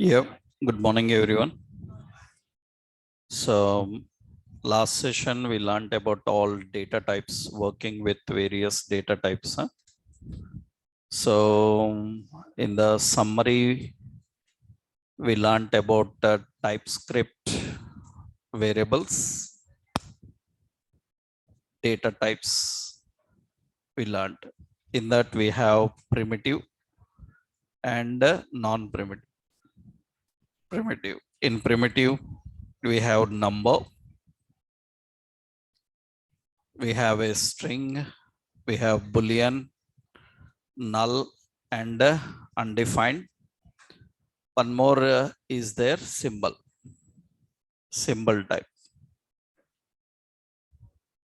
Yep. Good morning, everyone. So, last session we learned about all data types, working with various data types. So, in the summary, we learned about TypeScript variables, data types. We learned in that we have primitive and non-primitive. Primitive. In primitive, we have number. We have a string, we have boolean, null, and undefined. One more is there, symbol type.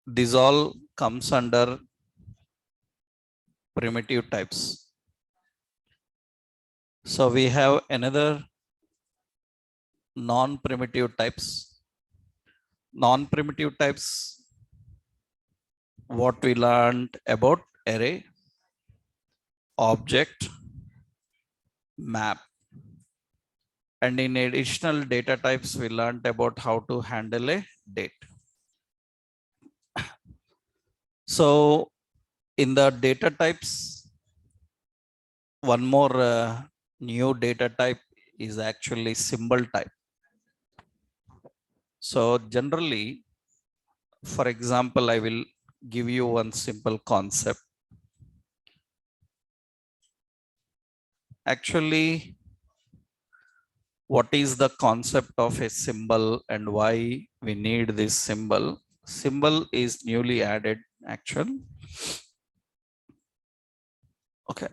This all comes under primitive types. So we have another non-primitive types. Non-primitive types, what we learned about array, object, map. And in additional data types, we learned about how to handle a date. So in the data types, one more new data type is actually symbol type. So generally, for example, I will give you one simple concept. Actually, what is the concept of a symbol and why we need this symbol? Symbol is newly added actually. Okay.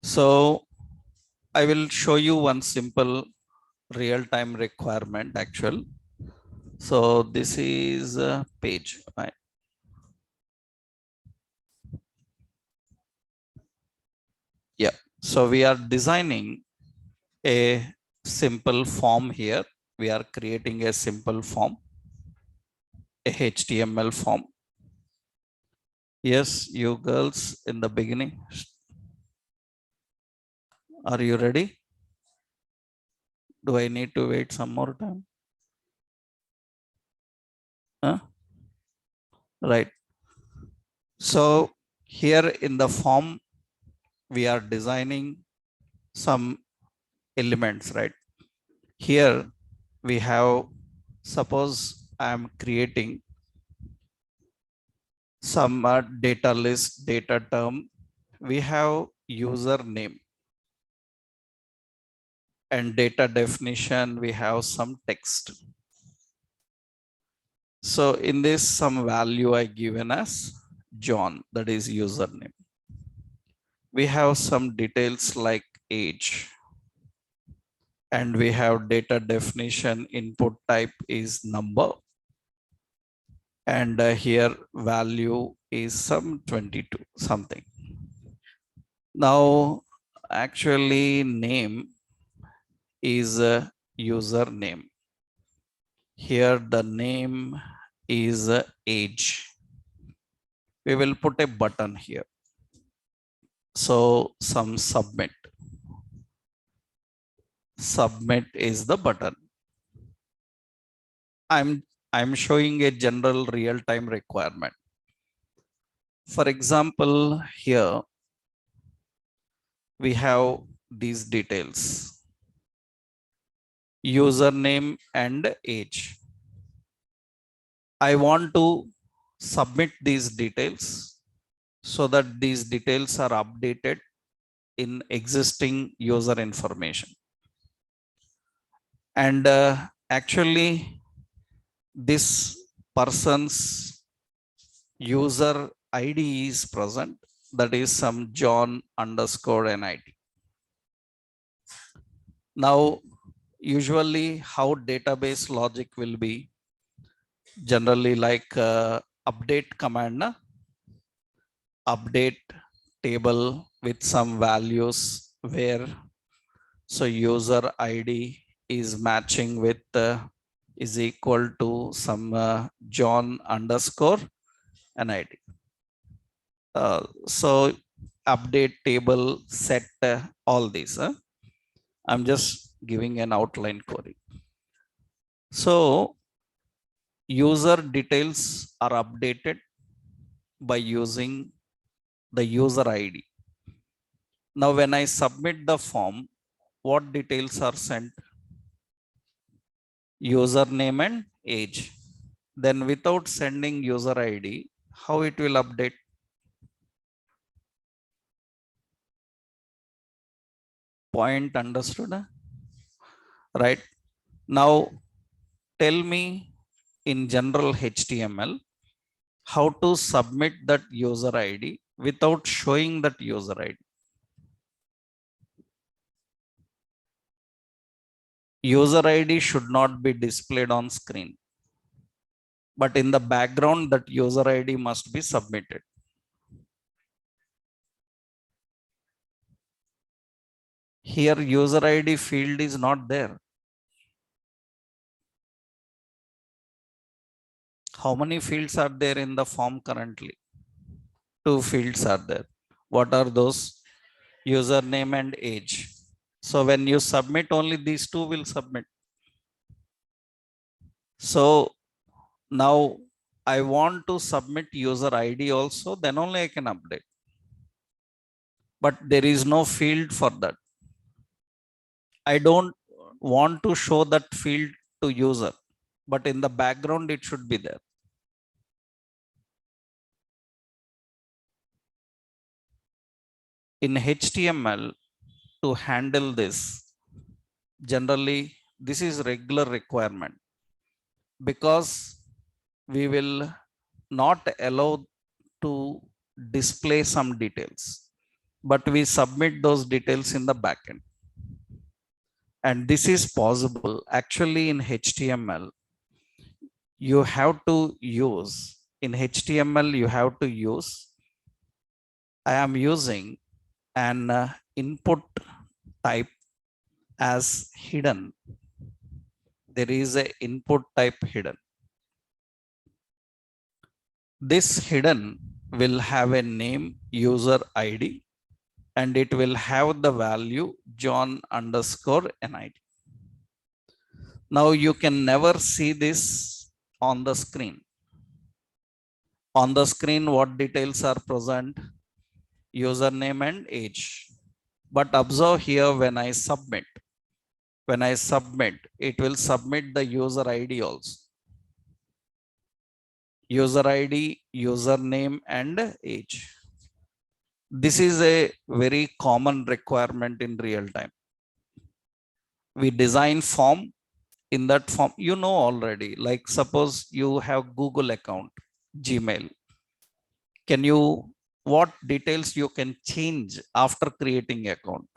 So I will show you one simple real-time requirement actual. So this is a page. Right? Yeah. So we are designing a simple form here. We are creating a simple form, a HTML form. Yes, you girls in the beginning. Are you ready? Do I need to wait some more time? Huh? Right. So here in the form, we are designing some elements, right? Here we have, suppose I am creating some data list, data term. We have username and data definition. We have some text. So in this, some value I given as John, that is username. We have some details like age, and we have data definition. Input type is number, and here value is some 22 something. Now actually name is a username. Here the name is age. We will put a button here. So some submit. Submit is the button. I'm showing a general real-time requirement. For example, here we have these details. Username and age. I want to submit these details so that these details are updated in existing user information. And actually, this person's user ID is present. That is some John _ NIT. Now, usually how database logic will be generally like update command, update table with some values where so user ID is matching with is equal to some John _ NIT. So update table set all these. I'm just giving an outline query. So user details are updated by using the user ID. Now, when I submit the form, what details are sent? Username and age. Then without sending user ID, how it will update? Point understood? Right. Now, tell me in general HTML, how to submit that user ID without showing that user ID. User ID should not be displayed on screen, but in the background that user ID must be submitted. Here user ID field is not there. How many fields are there in the form currently? 2 fields are there. What are those? Username and age. So when you submit, only these two will submit. So now I want to submit user ID also, then only I can update. But there is no field for that. I don't want to show that field to user, but in the background it should be there. In HTML, to handle this, generally this is regular requirement, because we will not allow to display some details, but we submit those details in the backend. And this is possible. Actually, in HTML, you have to use, I am using an input type as hidden. There is a input type hidden. This hidden will have a name, user ID, and it will have the value John_NID. Now you can never see this on the screen. On the screen, what details are present? Username and age. But observe here, when I submit, it will submit the user ID also. User ID, username, and age. This is a very common requirement in real time. We design form. In that form, you know already, like suppose you have Google account, Gmail. Can you, what details you can change after creating account?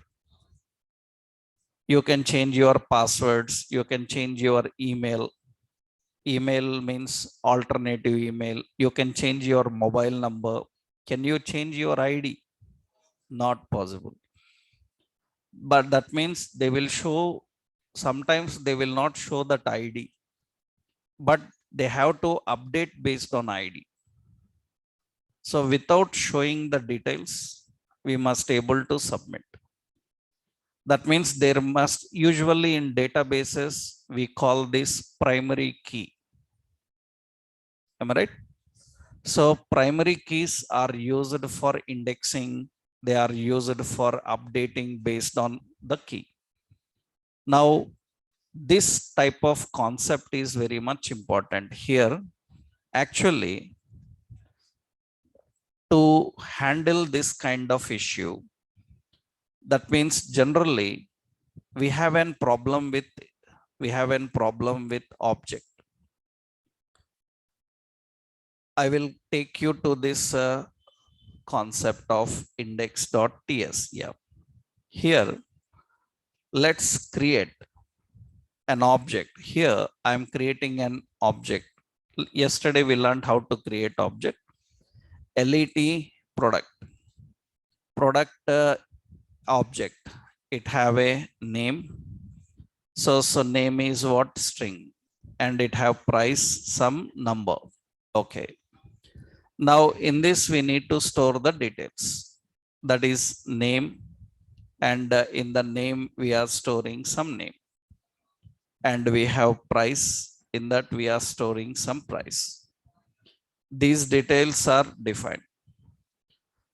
You can change your passwords, you can change your email. Email means alternative email. You can change your mobile number. Can you change your ID? Not possible. But that means they will show, sometimes they will not show that ID, but they have to update based on ID. So without showing the details, we must able to submit. That means there must, usually in databases, we call this primary key. Am I right? So primary keys are used for indexing. They are used for updating based on the key. Now, this type of concept is very much important here. Actually, to handle this kind of issue, that means generally we have a problem with object. I will take you to this concept of index.ts. Yeah. Here, let's create an object. Here, I'm creating an object. Yesterday, we learned how to create object. LET product. Object. It have a name. So name is what? String. And it have price, some number. Okay. Now in this, we need to store the details. That is name, And in the name, we are storing some name. And we have price. In that, we are storing some price. These details are defined.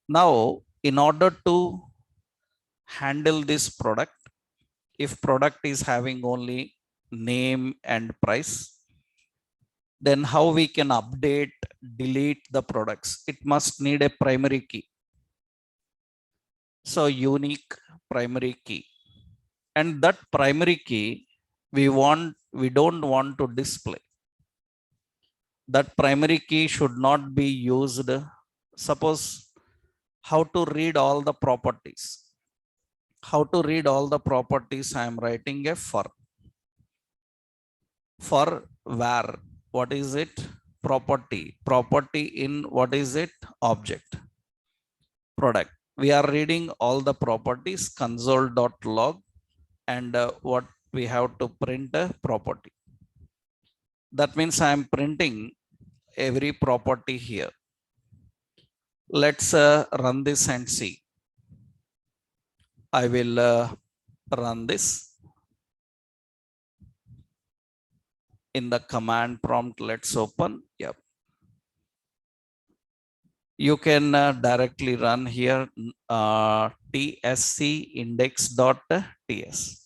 Now, in order to handle this product, if product is having only name and price, then how we can update, delete the products? It must need a primary key. So unique primary key. And that primary key, we don't want to display. That primary key should not be used. Suppose, how to read all the properties. How to read all the properties? I am writing a for var. What is it? Property. Property in what is it? Object. Product. We are reading all the properties, console.log, and what we have to print a property. That means I am printing every property here. Let's run this and see. I will run this in the command prompt. Let's open. Yep. You can directly run here tsc index.ts.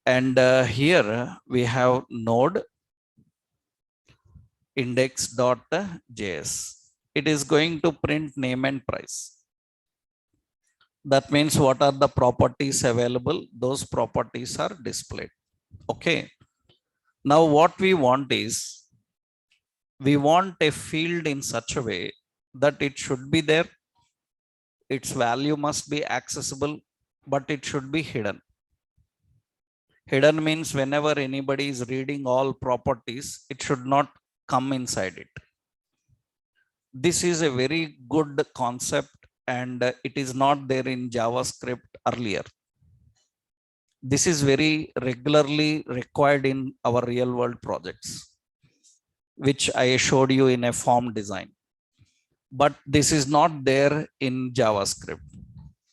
And here we have node index.js. It is going to print name and price. That means what are the properties available? Those properties are displayed. Okay. Now what we want is, we want a field in such a way that it should be there. Its value must be accessible, but it should be hidden. Hidden means whenever anybody is reading all properties, it should not come inside it. This is a very good concept, and it is not there in JavaScript earlier. This is very regularly required in our real world projects, which I showed you in a form design. But this is not there in JavaScript.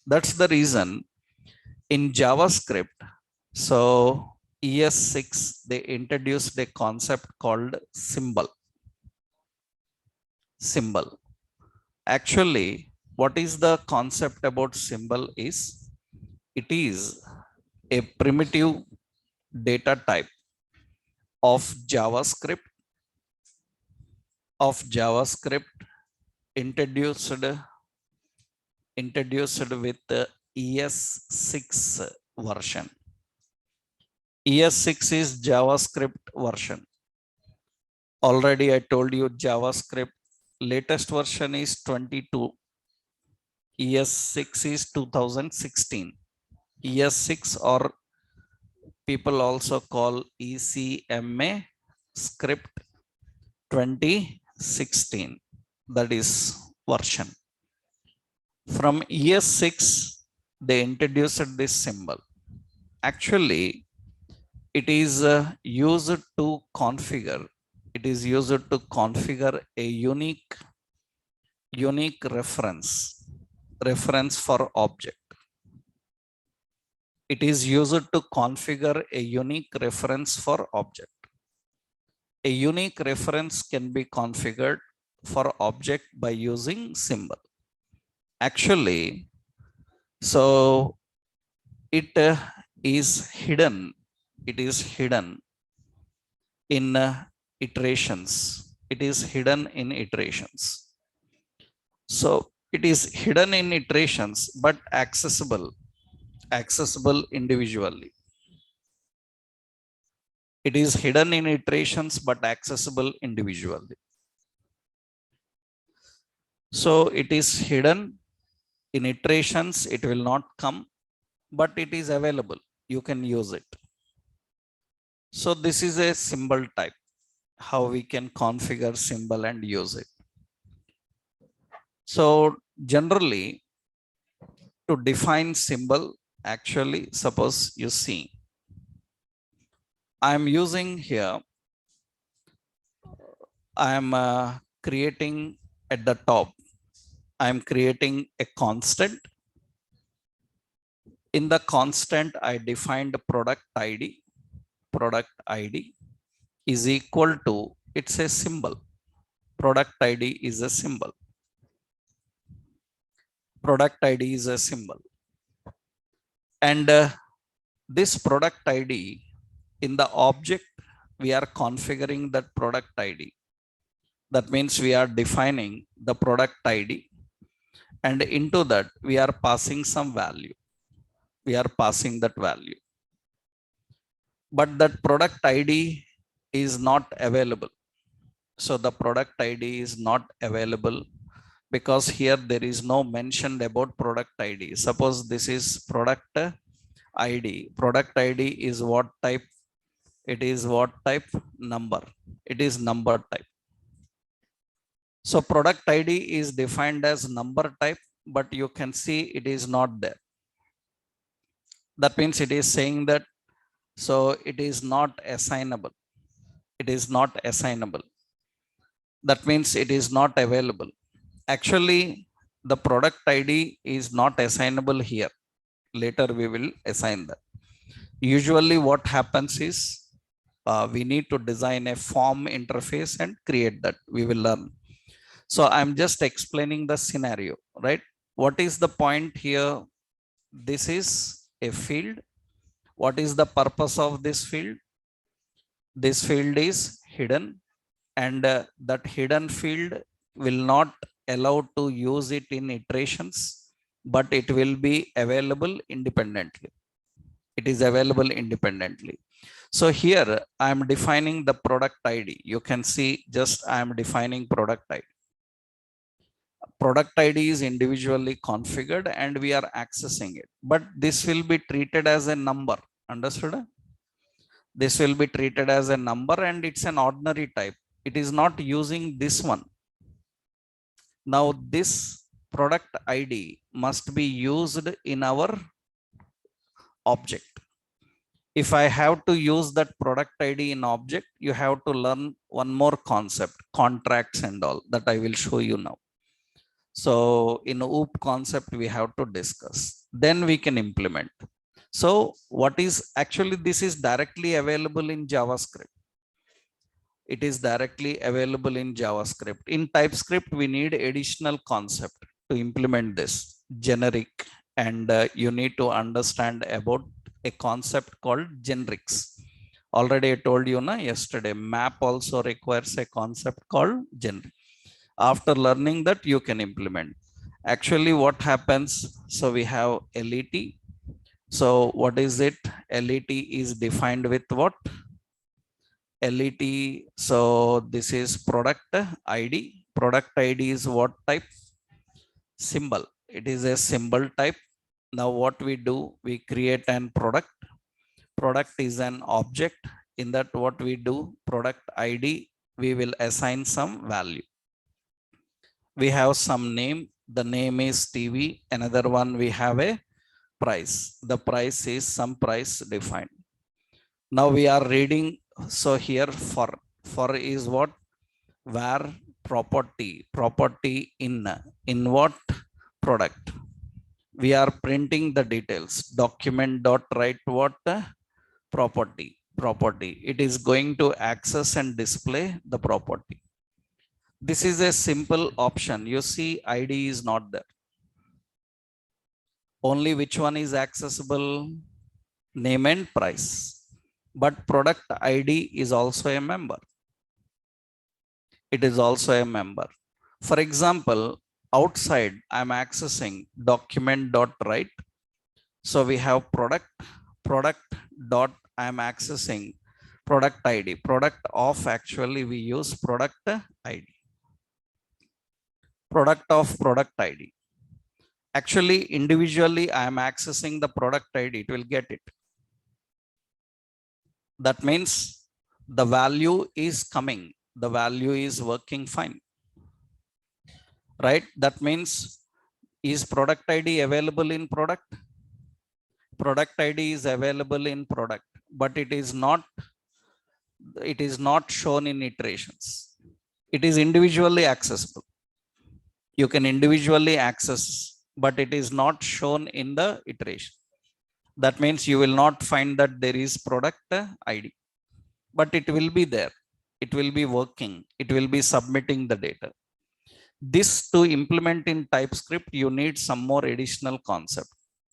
That's the reason in JavaScript, so ES6, they introduced a concept called symbol. Symbol. Actually, what is the concept about symbol is, it is a primitive data type of JavaScript introduced with the ES6 version. ES6 is JavaScript version. Already I told you JavaScript latest version is 22. ES6 is 2016. ES6, or people also call ECMA script 2016. That is version. From ES6, they introduced this symbol. Actually, it is used to configure. It is used to configure a unique reference for object. It is used to configure a unique reference for object. A unique reference can be configured for object by using symbol. Actually, so it is hidden. It is hidden in iterations. It is hidden in iterations. So it is hidden in iterations, but accessible individually. It is hidden in iterations, but accessible individually. So it is hidden in iterations. It will not come, but it is available. You can use it. So this is a symbol type, how we can configure symbol and use it. So generally, to define symbol, actually, suppose you see, I am using here, I am creating at the top, I am creating a constant In the constant, I defined product ID. Product ID is equal to, it's a symbol. Product ID is a symbol. Product ID is a symbol. And this product ID, in the object, we are configuring that product ID. That means we are defining the product ID, and into that we are passing some value. We are passing that value. But that product ID is not available. So the product ID is not available because here there is no mention about product ID. Suppose this is product ID. Product ID is what type? It is what type? Number. It is number type. So product ID is defined as number type, but you can see it is not there. That means it is saying that, so it is not assignable. It is not assignable. That means it is not available. Actually, the product ID is not assignable here. Later we will assign that. Usually what happens is we need to design a form interface and create that. We will learn. So I'm just explaining the scenario, right? What is the point here? This is a field. What is the purpose of this field? This field is hidden, and that hidden field will not allow to use it in iterations, but it will be available independently. It is available independently. So here I am defining the product ID. You can see just I am defining product ID. Product ID is individually configured and we are accessing it, but this will be treated as a number. Understood? This will be treated as a number and it's an ordinary type. It is not using this one. Now this product ID must be used in our object. If I have to use that product ID in object, you have to learn one more concept, contracts and all, that I will show you now. So in OOP concept, we have to discuss. Then we can implement. So what is actually, this is directly available in JavaScript. It is directly available in JavaScript. In TypeScript, we need additional concept to implement this generic, and you need to understand about a concept called generics. Already I told you yesterday, map also requires a concept called generic. After learning that, you can implement. Actually, what happens? So we have LET. So what is it? LET is defined with what? LET. So this is product ID. Product ID is what type? Symbol. It is a symbol type. Now what we do? We create an product. Product is an object. In that, what we do? Product ID, we will assign some value. We have some name. The name is TV. Another one, we have a price. The price is some price defined. Now we are reading. So here for is what? Where property. Property in what? Product. We are printing the details. Document dot write what? Property. Property. It is going to access and display the property. This is a simple option. You see, ID is not there. Only which one is accessible? Name and price. But product ID is also a member. It is also a member. For example, outside I'm accessing document.write. So we have product dot I'm accessing product ID. Product of, actually we use product ID. Product of product ID. Actually, individually I am accessing the product ID, it will get it. That means the value is coming. The value is working fine. Right? That means, is product ID available in product? Product ID is available in product, but it is not shown in iterations. It is individually accessible. You can individually access, but it is not shown in the iteration. That means you will not find that there is product ID, but it will be there. It will be working. It will be submitting the data. This to implement in TypeScript, you need some more additional concept,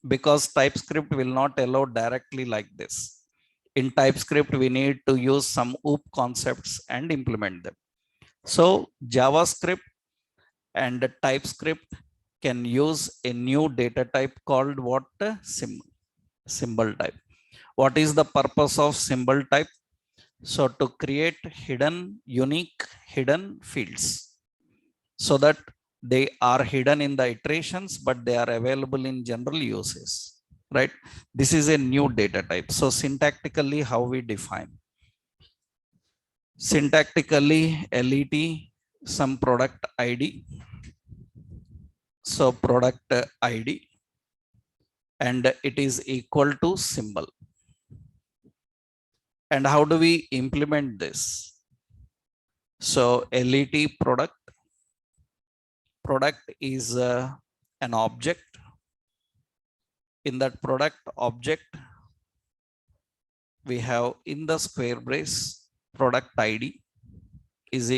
because TypeScript will not allow directly like this. In TypeScript, we need to use some OOP concepts and implement them. So JavaScript and TypeScript can use a new data type called what? Symbol type. What is the purpose of symbol type? So to create unique hidden fields, so that they are hidden in the iterations, but they are available in general uses, right? This is a new data type. So syntactically, how we define? Syntactically, let some product ID. So product ID, and it is equal to symbol. And how do we implement this? So let product is an object. In that product object, we have in the square brace product ID is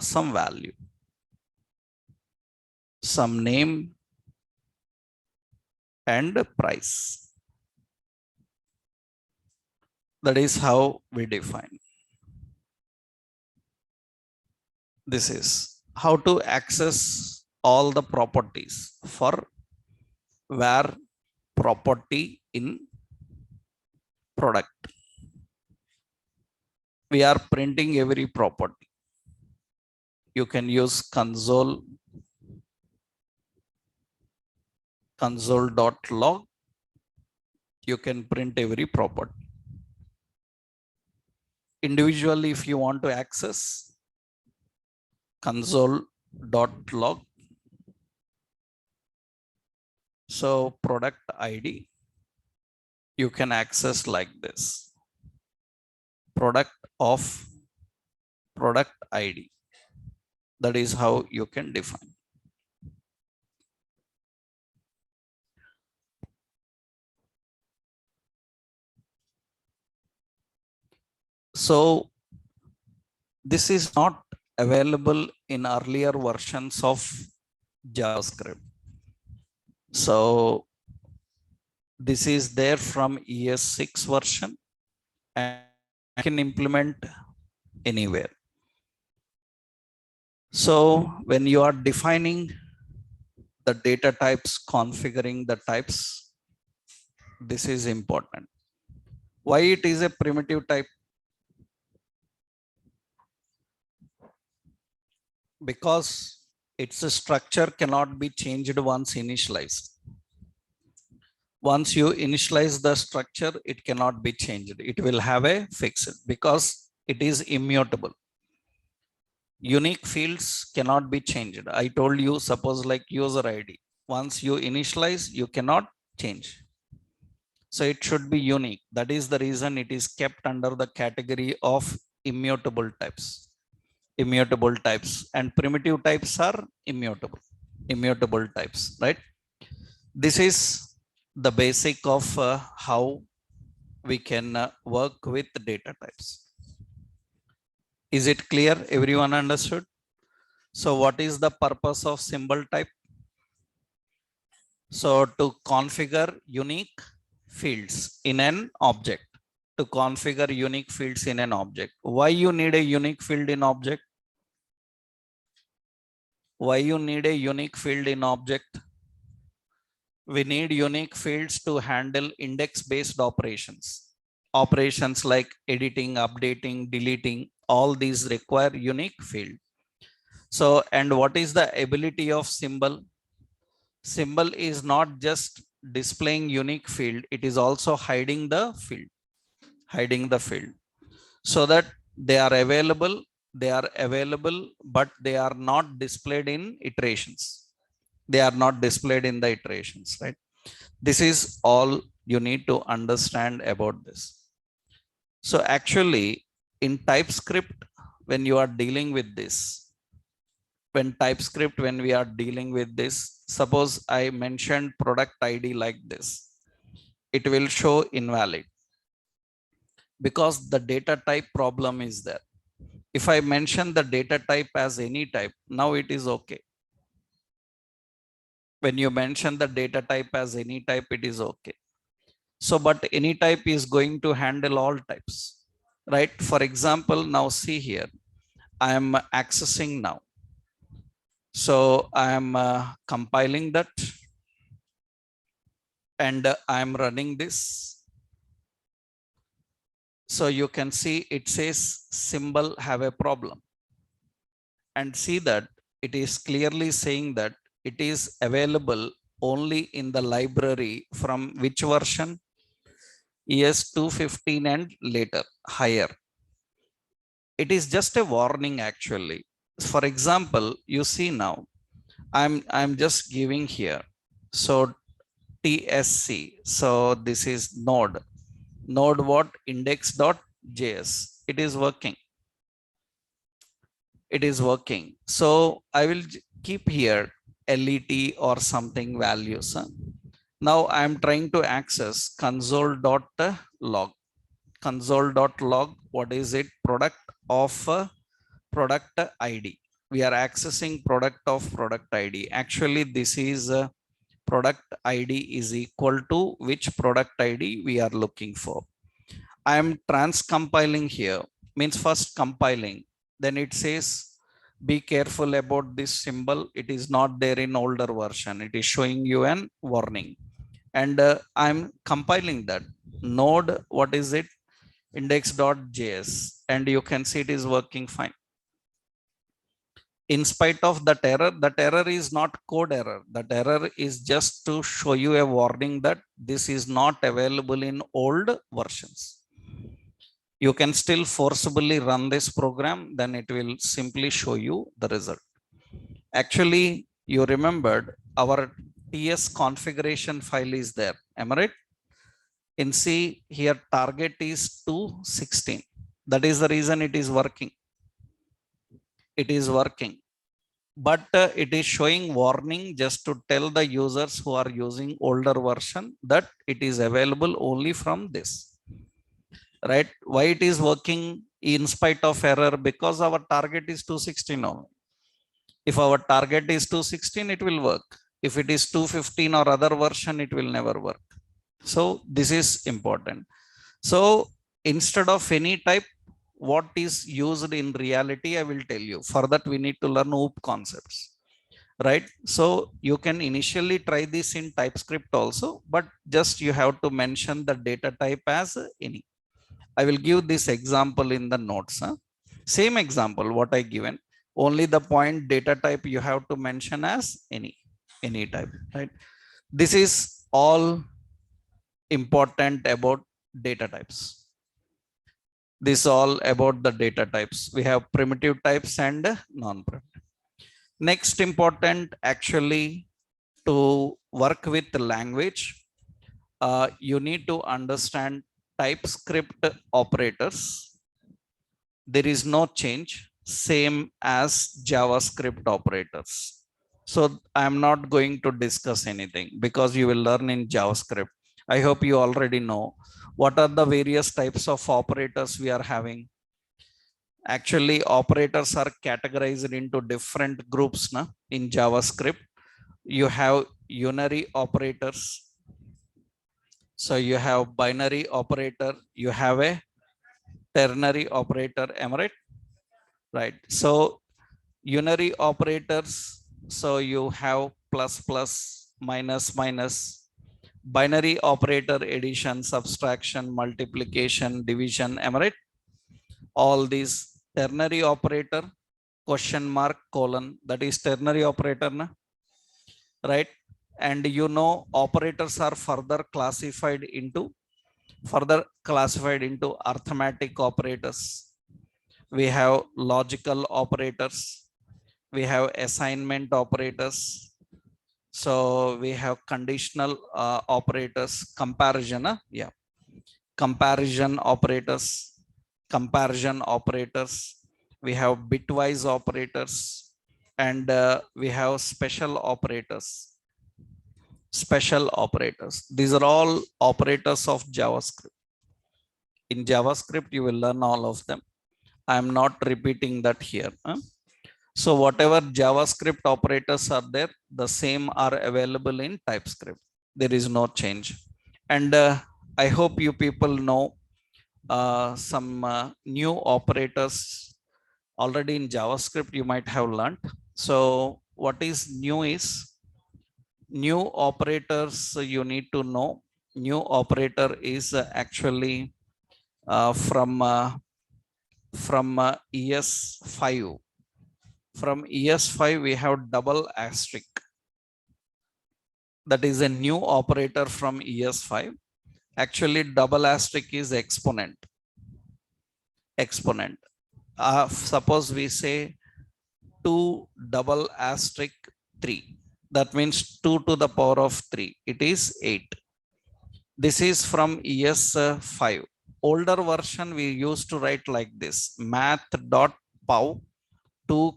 some value, some name, and price. That is how we define. This is how to access all the properties for where property in product. We are printing every property. You can use console.log. You can print every property. Individually, if you want to access, console.log. So product ID, you can access like this. Product of product ID. That is how you can define. So this is not available in earlier versions of JavaScript. So this is there from ES6 version, and you can implement anywhere. So when you are defining the data types, configuring the types, this is important. Why it is a primitive type? Because its structure cannot be changed once initialized. Once you initialize the structure, it cannot be changed. It will have a fixed, because it is immutable. Unique fields cannot be changed. I told you, suppose like user ID. Once you initialize, you cannot change. So it should be unique. That is the reason it is kept under the category of immutable types. Immutable types, and primitive types are immutable types, right? This is the basic of how we can work with data types. Is it clear? Everyone understood? So what is the purpose of symbol type? So to configure unique fields in an object. To configure unique fields in an object. Why you need a unique field in object? Why you need a unique field in object? We need unique fields to handle index-based operations. Operations like editing, updating, deleting, all these require unique field. So, and what is the ability of symbol? Symbol is not just displaying unique field, it is also hiding the field. So that they are available, but they are not displayed in iterations. They are not displayed in the iterations, right? This is all you need to understand about this. So actually in TypeScript, when you are dealing with this, when we are dealing with this, suppose I mentioned product ID like this. it will show invalid because the data type problem is there. If I mention the data type as any type, now it is okay. When you mention the data type as any type, it is okay. So, but any type is going to handle all types, right? For example, now see here, I am accessing now. So I am compiling that and I am running this. So you can see it says symbol have a problem, and see that it is clearly saying that it is available only in the library from which version? ES 215 and later, higher. It is just a warning actually. For example, you see now, I'm just giving here. So TSC. So this is node. Node what? Index.js. It is working. It is working. So I will keep here LET or something values. Huh? Now I'm trying to access console.log. Console.log. What is it? Product of product ID. We are accessing product of product ID. Actually, this is product ID is equal to which product ID we are looking for. I am transcompiling here, means first compiling, then it says be careful about this symbol. It is not there in older version. It is showing you an warning. And I'm compiling that node, what is it? Index.js, and you can see it is working fine. In spite of that error is not code error. That error is just to show you a warning that this is not available in old versions. You can still forcibly run this program, then it will simply show you the result. Actually, you remembered our TS configuration file is there. Am I right? In C here, target is 216. That is the reason it is working. It is working. But it is showing warning just to tell the users who are using older version that it is available only from this. Right? Why it is working in spite of error? Because our target is 216 only. If our target is 216, it will work. If it is 215 or other version, it will never work. So this is important. So instead of any type, what is used in reality, I will tell you. For that, we need to learn OOP concepts. Right? So you can initially try this in TypeScript also, but just you have to mention the data type as any. I will give this example in the notes. Huh? Same example, what I given, only the point data type you have to mention as any type, right? This is all important about data types. This is all about the data types. We have primitive types and non-primitive. Next important actually to work with the language, you need to understand TypeScript operators. There is no change, same as JavaScript operators. So I'm not going to discuss anything because you will learn in JavaScript. I hope you already know what are the various types of operators we are having. Actually, operators are categorized into different groups na, in JavaScript. You have unary operators. So you have binary operator, you have a ternary operator, am I right? Right. So unary operators, so you have plus plus, minus minus, binary operator, addition, subtraction, multiplication, division, am I right? All these ternary operator, question mark, colon, that is ternary operator, na? Right? And you know operators are further classified into arithmetic operators. We have logical operators. We have assignment operators. So we have conditional operators, comparison. Yeah, comparison operators, We have bitwise operators, and we have special operators. special operators. These are all operators of JavaScript. In JavaScript, you will learn all of them. I am not repeating that here. So whatever JavaScript operators are there, the same are available in TypeScript. There is no change. And I hope you people know some new operators already in JavaScript you might have learned. So what is new is new operators you need to know. New operator is actually from ES5. From ES5 we have double asterisk. That is a new operator from ES5. Actually double asterisk is exponent. Exponent. Suppose we say 2 double asterisk 3. That means 2 to the power of 3. It is 8. This is from ES5. Older version we used to write like this: math.pow 2,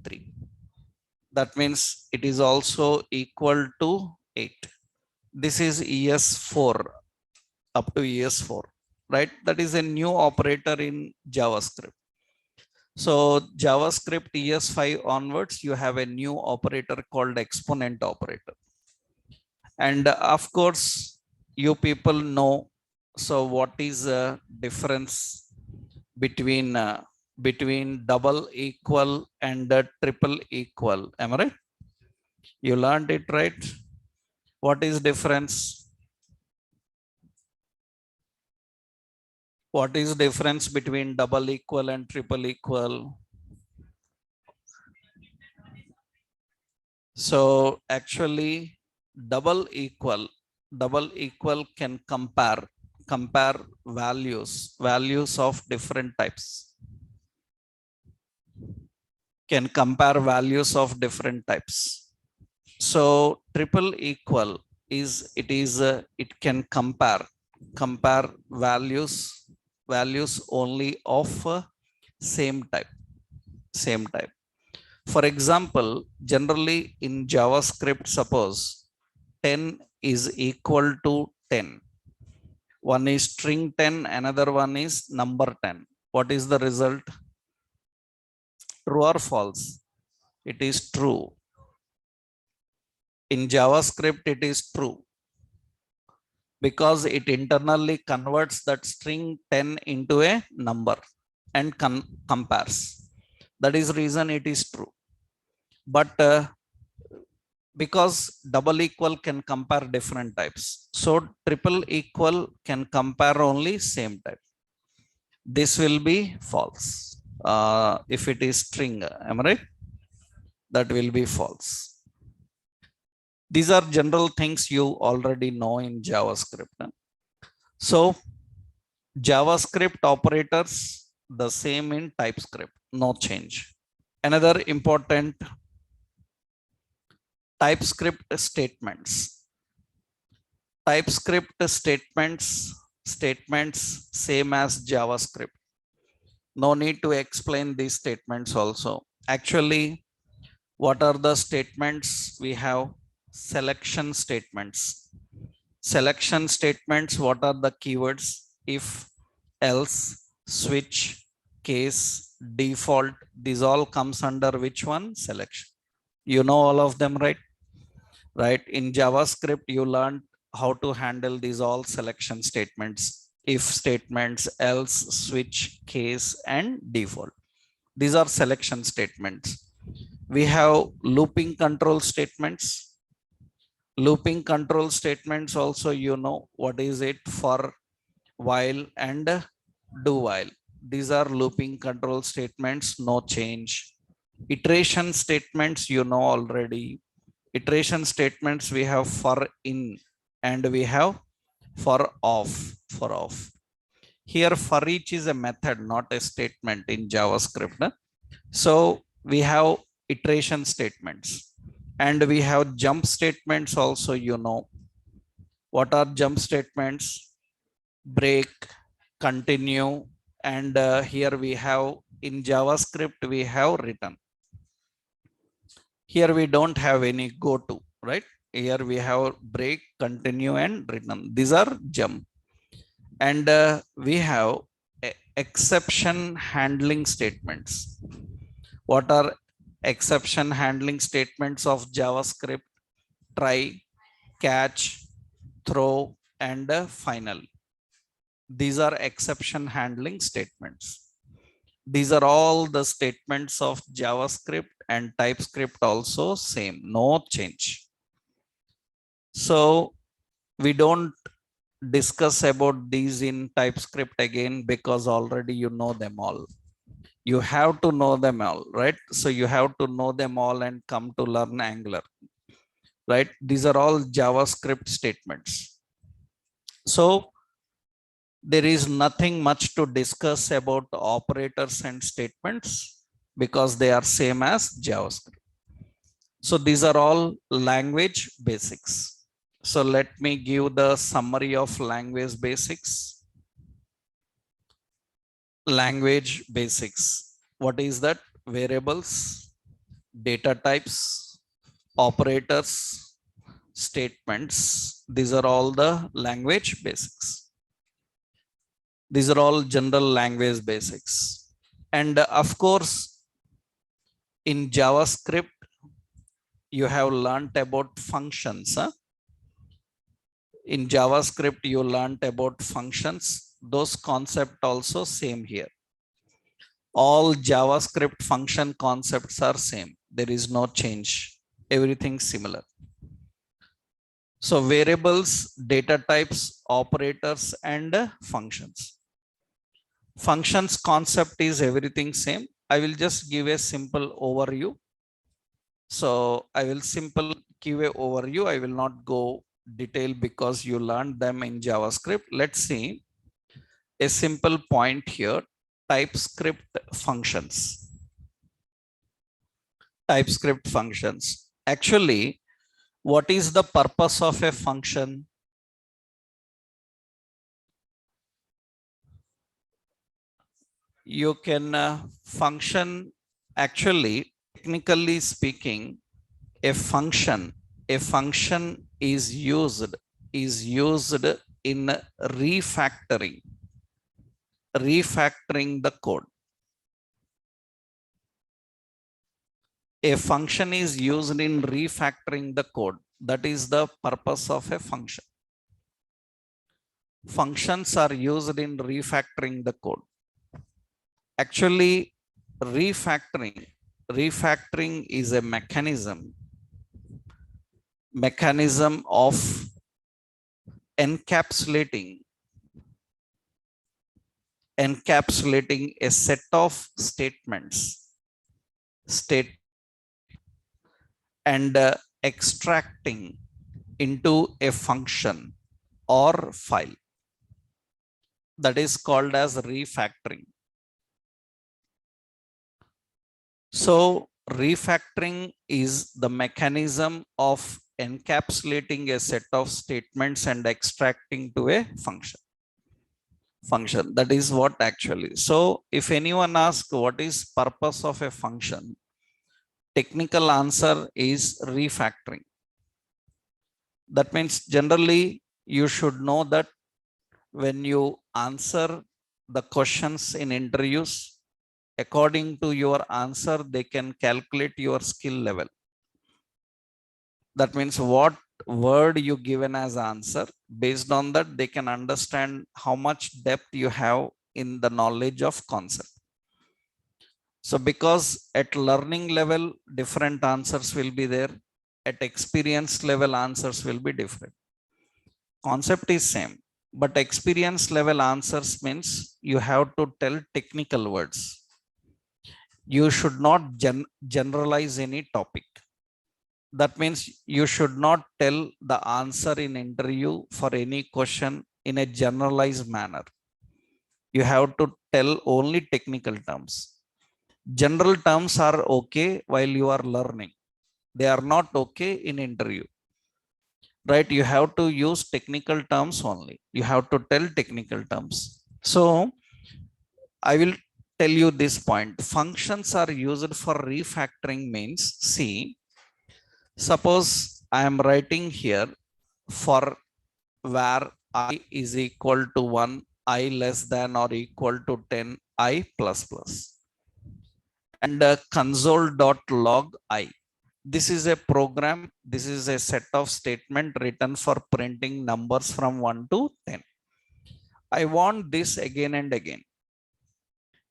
3. That means it is also equal to 8. This is ES4 up to ES4, right? That is a new operator in JavaScript. So JavaScript ES5 onwards, you have a new operator called exponent operator. And of course, you people know, so what is the difference between double equal and triple equal? Am I right? You learned it, right? What is difference? What is difference between double equal and triple equal? So actually double equal can compare values of different types. Can compare values of different types. So triple equal is it can compare values only of same type. For example, generally in JavaScript, suppose 10 is equal to 10. One is string 10, another one is number 10. What is the result? True or false? It is true. In JavaScript, it is true because it internally converts that string 10 into a number and compares. That is reason it is true. But because double equal can compare different types, so triple equal can compare only same type. This will be false. If it is string, am I right? That will be false. These are general things you already know in JavaScript. So JavaScript operators the same in TypeScript, no change. Another important TypeScript statements. TypeScript statements same as JavaScript. No need to explain these statements also. Actually, what are the statements? We have selection statements. Selection statements, what are the keywords? If, else, switch, case, default, these all comes under which one? Selection. You know all of them, right? Right. In JavaScript, you learned how to handle these all selection statements: if statements, else, switch, case, and default. These are selection statements. We have looping control statements. Looping control statements also, you know what is it? For, while, and do while. These are looping control statements, no change. Iteration statements, you know already. Iteration statements, we have for in and we have for off. Here for each is a method, not a statement in JavaScript. So we have iteration statements and we have jump statements also. You know what are jump statements? Break, continue, and here we have in JavaScript we have return. Here we don't have any go to, right? Here we have break, continue, and return. These are jump. And we have exception handling statements. What are exception handling statements of JavaScript? Try, catch, throw, and final. These are exception handling statements. These are all the statements of JavaScript, and TypeScript also same, no change. So we don't discuss about these in TypeScript again because already you know them all. You have to know them all, right? So you have to know them all and come to learn Angular, right? These are all JavaScript statements. So there is nothing much to discuss about operators and statements because they are same as JavaScript. So these are all language basics. So let me give the summary of language basics. Language basics. What is that? Variables, data types, operators, statements. These are all the language basics. These are all general language basics. And of course, in JavaScript, you have learned about functions. In JavaScript, you learned about functions. Those concepts also same here. All JavaScript function concepts are same. There is no change. Everything similar. So variables, data types, operators, and functions. Functions concept is everything same. I will just give a simple overview. So I will simple give a overview. I will not go detail because you learned them in JavaScript. Let's see a simple point here. TypeScript functions. TypeScript functions. Actually, what is the purpose of a function? You can function, actually, technically speaking, a function is used in refactoring the code. A function is used in refactoring the code. That is the purpose of a function. Functions are used in refactoring the code. Actually, refactoring is a mechanism of encapsulating a set of statements and extracting into a function or file. That is called as refactoring. So refactoring is the mechanism of encapsulating a set of statements and extracting to a function. That is what actually. So if anyone asks what is purpose of a function, technical answer is refactoring. That means generally you should know that when you answer the questions in interviews, according to your answer, they can calculate your skill level. That means what word you given as answer, based on that, they can understand how much depth you have in the knowledge of concept. So because at learning level, different answers will be there. At experience level, answers will be different. Concept is same, but experience level answers means you have to tell technical words. You should not generalize any topic. That means you should not tell the answer in interview for any question in a generalized manner. You have to tell only technical terms. General terms are okay while you are learning. They are not okay in interview. Right? You have to use technical terms only. You have to tell technical terms. So I will tell you this point. Functions are used for refactoring means, see, suppose I am writing here for where I is equal to 1, I less than or equal to 10, I plus plus. And console.log I. This is a program. This is a set of statement written for printing numbers from 1 to 10. I want this again and again.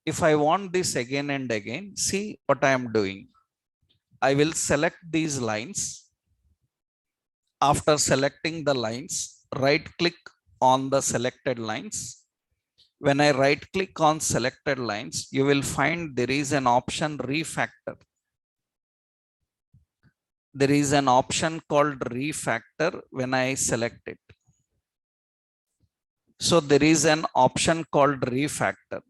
If I want this again and again, see what I am doing. I will select these lines. After selecting the lines, right click on the selected lines. When I right click on selected lines, you will find there is an option refactor. There is an option called refactor when I select it. So there is an option called refactor.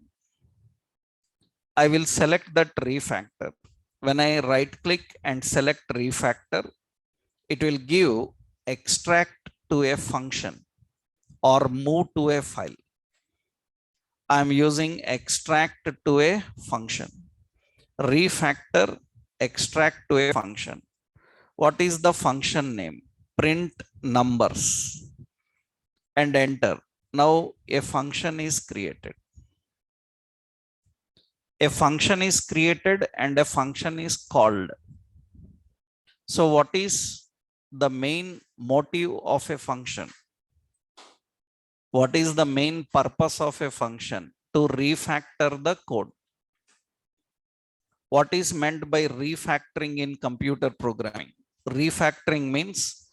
I will select that refactor. When I right click and select refactor, it will give extract to a function or move to a file. I am using extract to a function. Refactor, extract to a function. What is the function name? Print numbers and enter. Now a function is created. A function is created and a function is called. So what is the main motive of a function? What is the main purpose of a function? To refactor the code. What is meant by refactoring in computer programming? Refactoring means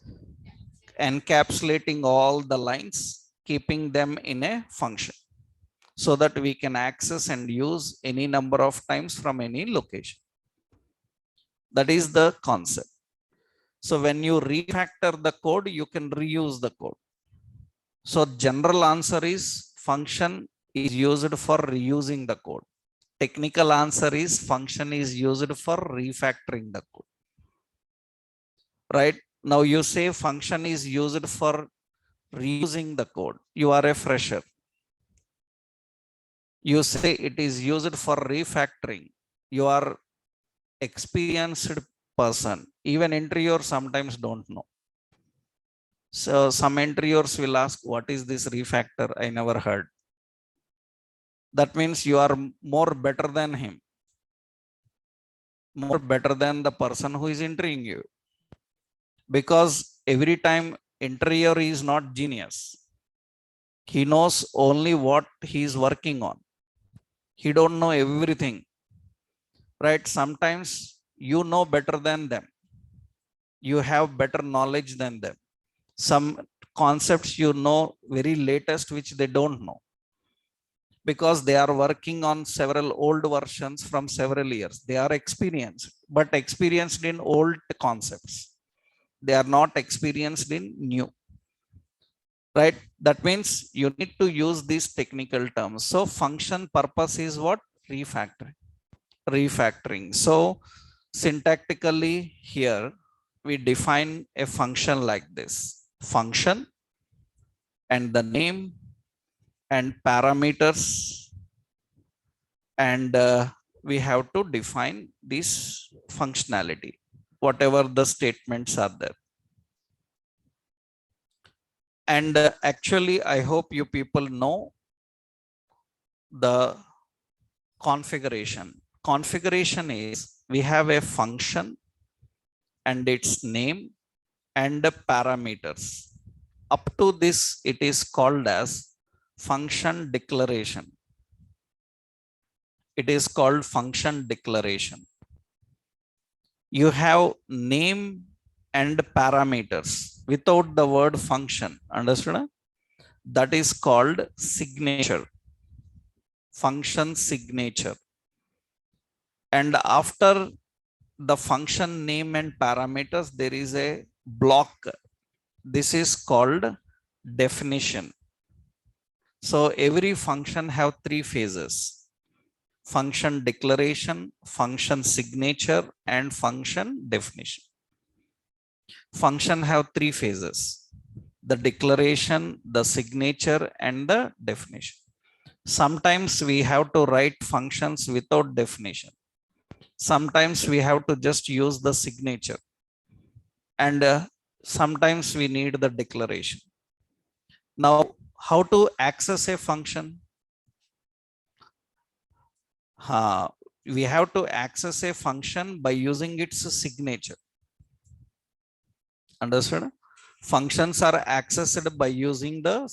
encapsulating all the lines, keeping them in a function so that we can access and use any number of times from any location. That is the concept. So when you refactor the code, you can reuse the code. So general answer is function is used for reusing the code. Technical answer is function is used for refactoring the code. Right? Now you say function is used for reusing the code. You are a fresher. You say it is used for refactoring. You are experienced person. Even interviewers sometimes don't know. So some interviewers will ask, what is this refactor? I never heard. That means you are more better than him. More better than the person who is interviewing you. Because every time interviewer is not genius. He knows only what he is working on. He don't know everything. Right? Sometimes you know better than them. You have better knowledge than them. Some concepts you know very latest which they don't know. Because they are working on several old versions from several years. They are experienced, but experienced in old concepts. They are not experienced in new. Right? That means you need to use these technical terms. So function purpose is what? Refactoring. Refactoring. So syntactically here we define a function like this. Function and the name and parameters, and we have to define this functionality, whatever the statements are there. And actually, I hope you people know the configuration. Configuration is we have a function and its name and parameters. Up to this, it is called as function declaration. It is called function declaration. You have name and parameters without the word function. Understood? That is called signature. Function signature. And after the function name and parameters, there is a block. This is called definition. So every function have three phases: function declaration, function signature, and function definition. Function have three phases: the declaration, the signature, and the definition. Sometimes we have to write functions without definition. Sometimes we have to just use the signature. And sometimes we need the declaration. Now, how to access a function? We have to access a function by using its signature. Understood? Functions are accessed by using the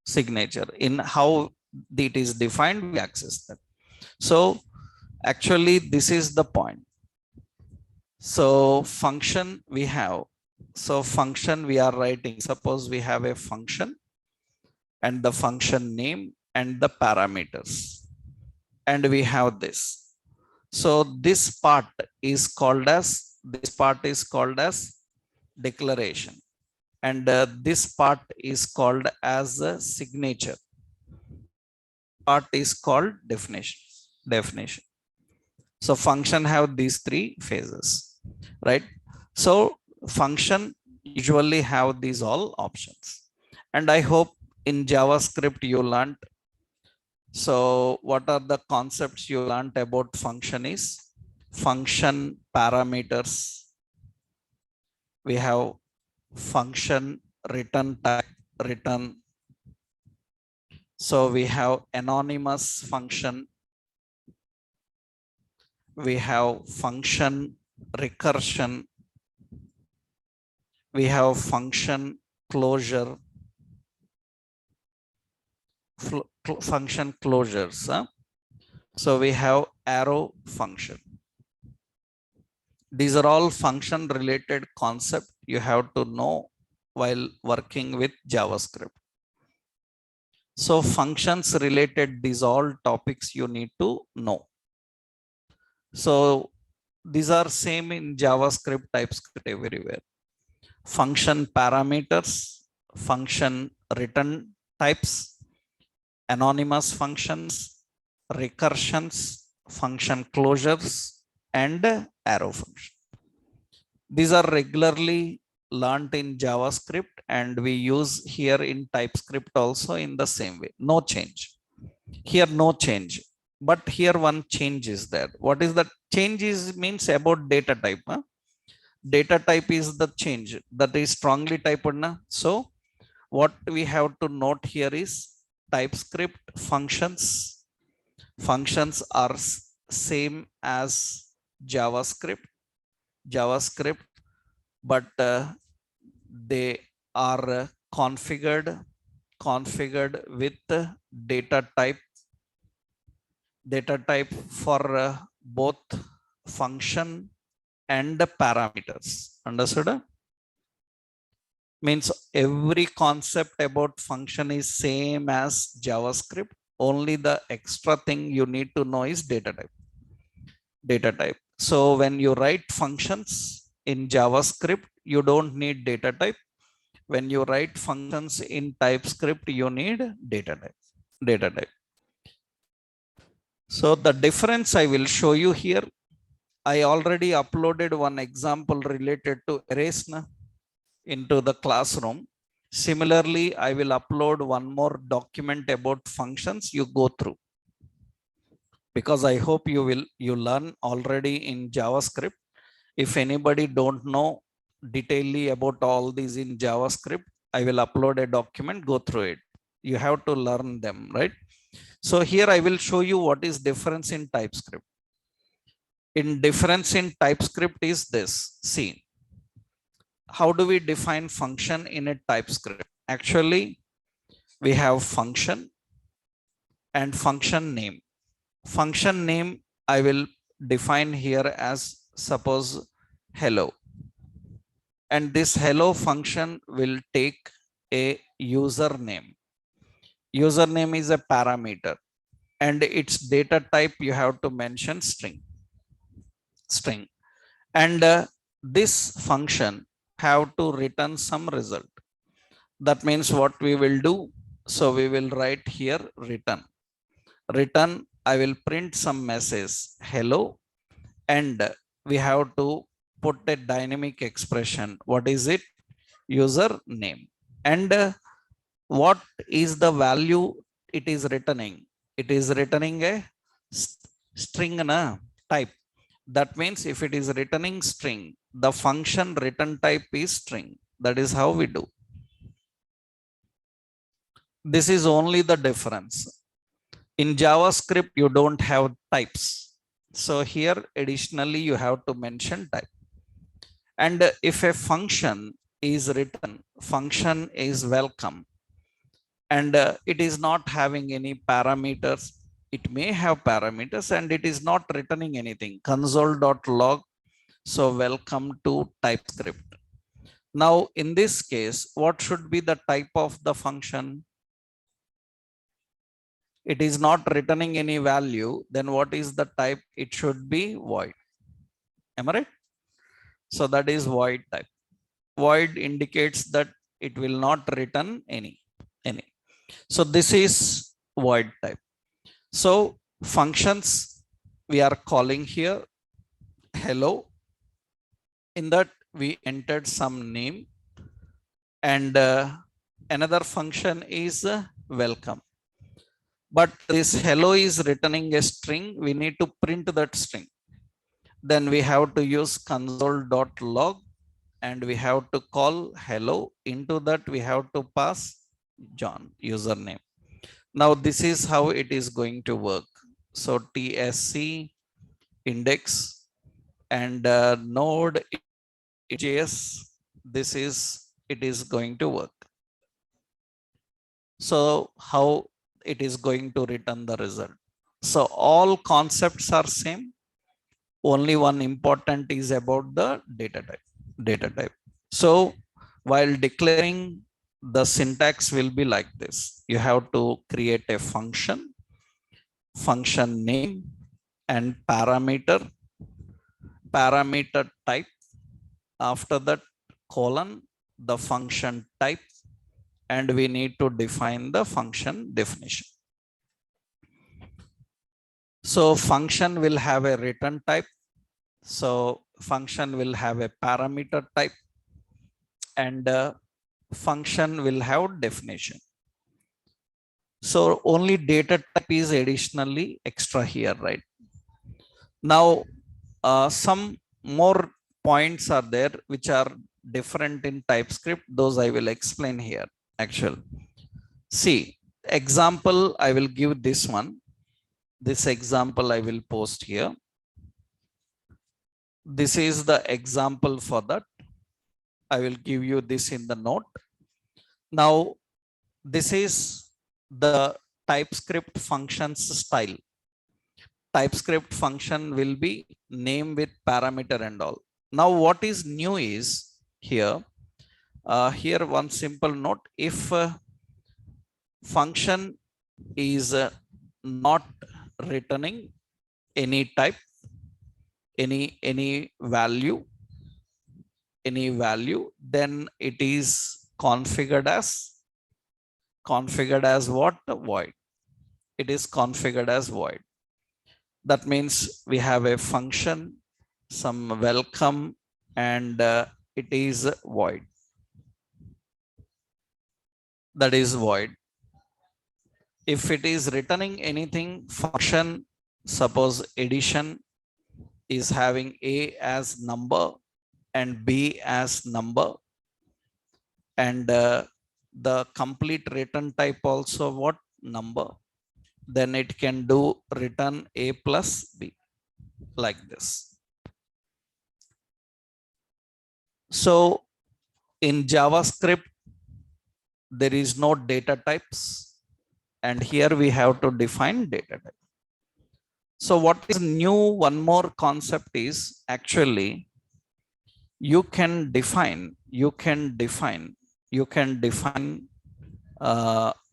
signature. In how it is defined, we access that. So actually this is the point. So function we have, so function we are writing, suppose we have a function and the function name and the parameters, and we have this. So this part is called as declaration, and this part is called as a signature. Part is called definition. So function have these three phases, right? So function usually have these all options, and I hope in JavaScript you learned. So what are the concepts you learned about function is function parameters. We have function return type return. So we have anonymous function. We have function recursion. We have function closure. Function closures. So we have arrow function. These are all function related concept you have to know while working with JavaScript. So functions related, these all topics you need to know. So these are same in JavaScript, TypeScript, everywhere. Function parameters, function return types, anonymous functions, recursions, function closures, and arrow function. These are regularly learned in JavaScript, and we use here in TypeScript also in the same way. No change. Here no change. But here one change is there. What is that change? Is means about data type. Data type is the change that is strongly typed. So what we have to note here is TypeScript functions are same as JavaScript, but they are configured with data type for both function and parameters. Understood? Means every concept about function is same as JavaScript. Only the extra thing you need to know is data type. So when you write functions in JavaScript, you don't need data type. When you write functions in TypeScript, you need data type. So the difference I will show you here. I already uploaded one example related to arrays into the classroom. Similarly, I will upload one more document about functions. You go through, because I hope you learn already in JavaScript. If anybody don't know detailedly about all these in JavaScript, I will upload a document. Go through it. You have to learn them, right? So here I will show you what is difference in TypeScript. In difference in TypeScript is this. See, how do we define function in a TypeScript? Actually, we have function and function name. Function name I will define here as, suppose, hello. And this hello function will take a username. Username is a parameter, and its data type you have to mention string. And this function have to return some result. That means what we will do, so we will write here return. I will print some message hello, and we have to put a dynamic expression. What is it? Username. And what is the value it is returning? It is returning a string type. That means if it is returning string, the function return type is string. That is how we do. This is only the difference. In JavaScript, you don't have types. So here, additionally, you have to mention type. And if a function is written, function is welcome, and it is not having any parameters, it may have parameters and it is not returning anything. Console.log. So welcome to TypeScript. Now, in this case, what should be the type of the function? It is not returning any value. Then what is the type? It should be void. Am I right? So that is void type. Void indicates that it will not return any. So this is void type. So functions we are calling here hello. In that we entered some name, and another function is welcome. But this hello is returning a string. We need to print that string. Then we have to use console.log and we have to call hello. Into that we have to pass John username. Now this is how it is going to work. So TSC index and node JS, this is, it is going to work. So how it is going to return the result. So all concepts are same. Only one important is about the data type. So while declaring, the syntax will be like this. You have to create a function name and parameter type. After that, colon, the function type, and we need to define the function definition. So function will have a return type. So function will have a parameter type, and function will have definition. So only data type is additionally extra here, right? Now, some more points are there which are different in TypeScript. Those I will explain here. Actually, see, example, I will give this one. This example I will post here. This is the example for that. I will give you this in the note. Now, this is the TypeScript functions style. TypeScript function will be name with parameter and all. Now, what is new is here. Here, one simple note: if function is not returning any type, any value, then it is configured as what? Void. It is configured as void. That means we have a function, some welcome, and it is void. That is void. If it is returning anything, function, suppose addition is having A as number and B as number, and the complete return type also what? Number. Then it can do return A plus B like this. So in JavaScript, there is no data types, and here we have to define data type. So what is new? One more concept is actually you can define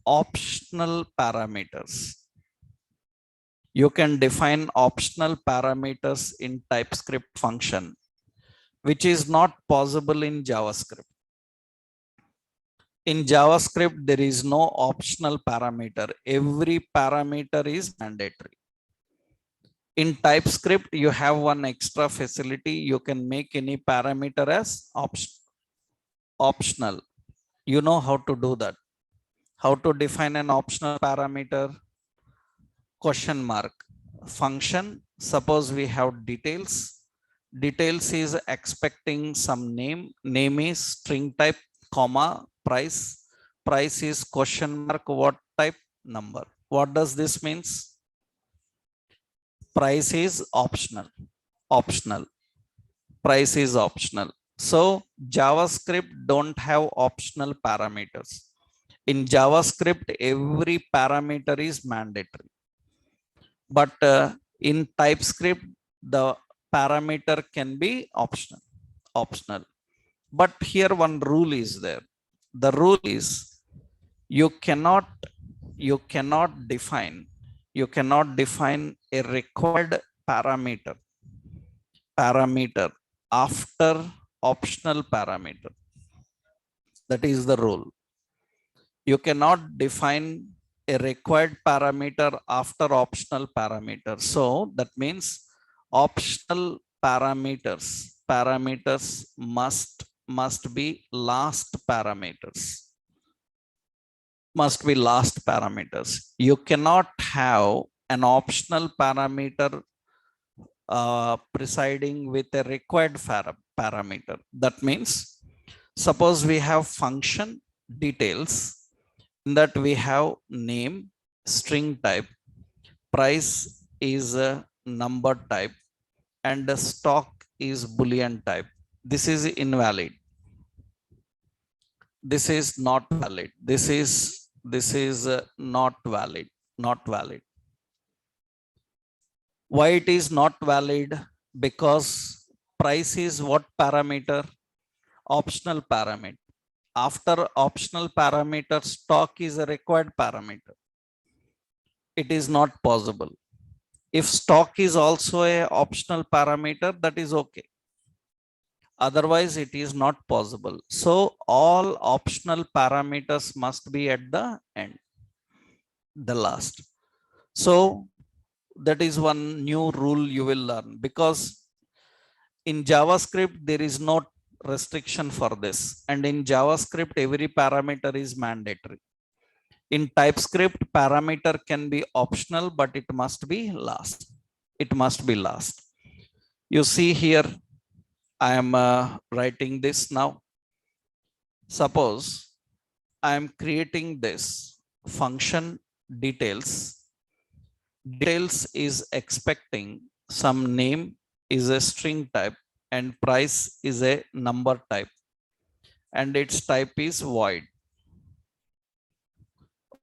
optional parameters. You can define optional parameters in TypeScript function, which is not possible in JavaScript. In JavaScript, there is no optional parameter. Every parameter is mandatory. In TypeScript, you have one extra facility. You can make any parameter as optional. You know how to do that. How to define an optional parameter? Question mark. Function. Suppose we have details. Details is expecting some name. Name is string type, comma, price. Price is question mark, what type, number. What does this means? Price is optional. Optional. Price is optional. So JavaScript don't have optional parameters. In JavaScript, every parameter is mandatory. But in TypeScript, the parameter can be optional. But here one rule is there. The rule is you cannot define a required parameter after optional parameter. That is the rule. You cannot define a required parameter after optional parameter. So that means optional parameters must be last parameters. You cannot have an optional parameter presiding with a required parameter. That means suppose we have function details, in that we have name, string type, price is a number type, and the stock is Boolean type. This is invalid. This is not valid. This is not valid. Not valid. Why it is not valid? Because price is what parameter? Optional parameter. After optional parameter, stock is a required parameter. It is not possible. If stock is also a optional parameter, that is okay. Otherwise, it is not possible. So all optional parameters must be at the end, the last. So that is one new rule you will learn, because in JavaScript, there is no restriction for this. And in JavaScript, every parameter is mandatory. In TypeScript, parameter can be optional, but it must be last. It must be last. You see here, I am writing this now. Suppose I am creating this function details. Details is expecting some name is a string type and price is a number type, and its type is void.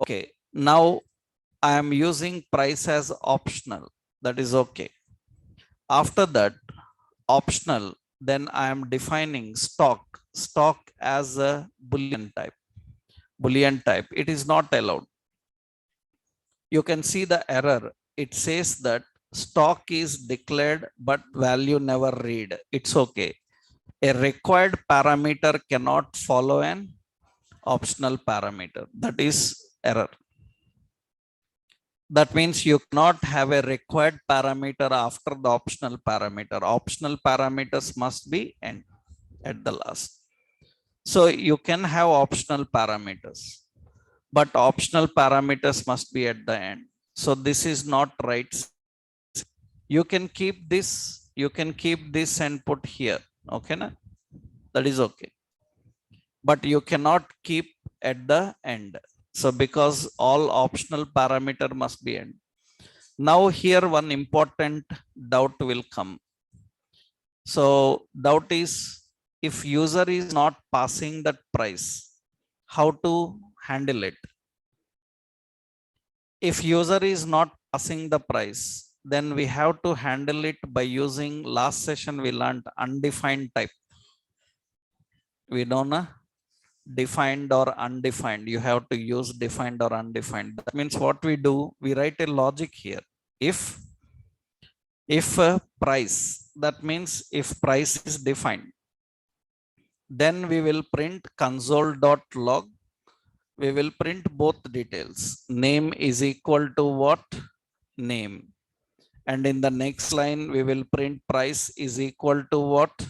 Okay, now I am using price as optional. That is okay. After that, optional, then I am defining stock as a Boolean type. Boolean type. It is not allowed. You can see the error. It says that stock is declared, but value never read. It's okay. A required parameter cannot follow an optional parameter. That is error. That means you cannot have a required parameter after the optional parameter. Optional parameters must be end at the last. So you can have optional parameters, but optional parameters must be at the end. So this is not right. You can keep this and put here. Okay, na? That is okay. But you cannot keep at the end. So because all optional parameter must be end. Now here one important doubt will come. So doubt is, if user is not passing that price, how to handle it? If user is not passing the price, then we have to handle it by using, last session we learned undefined type. We don't know defined or undefined. You have to use defined or undefined. That means what we do, we write a logic here. If price, that means if price is defined, then we will print console.log. We will print both details. Name is equal to what? Name. And in the next line, we will print price is equal to what?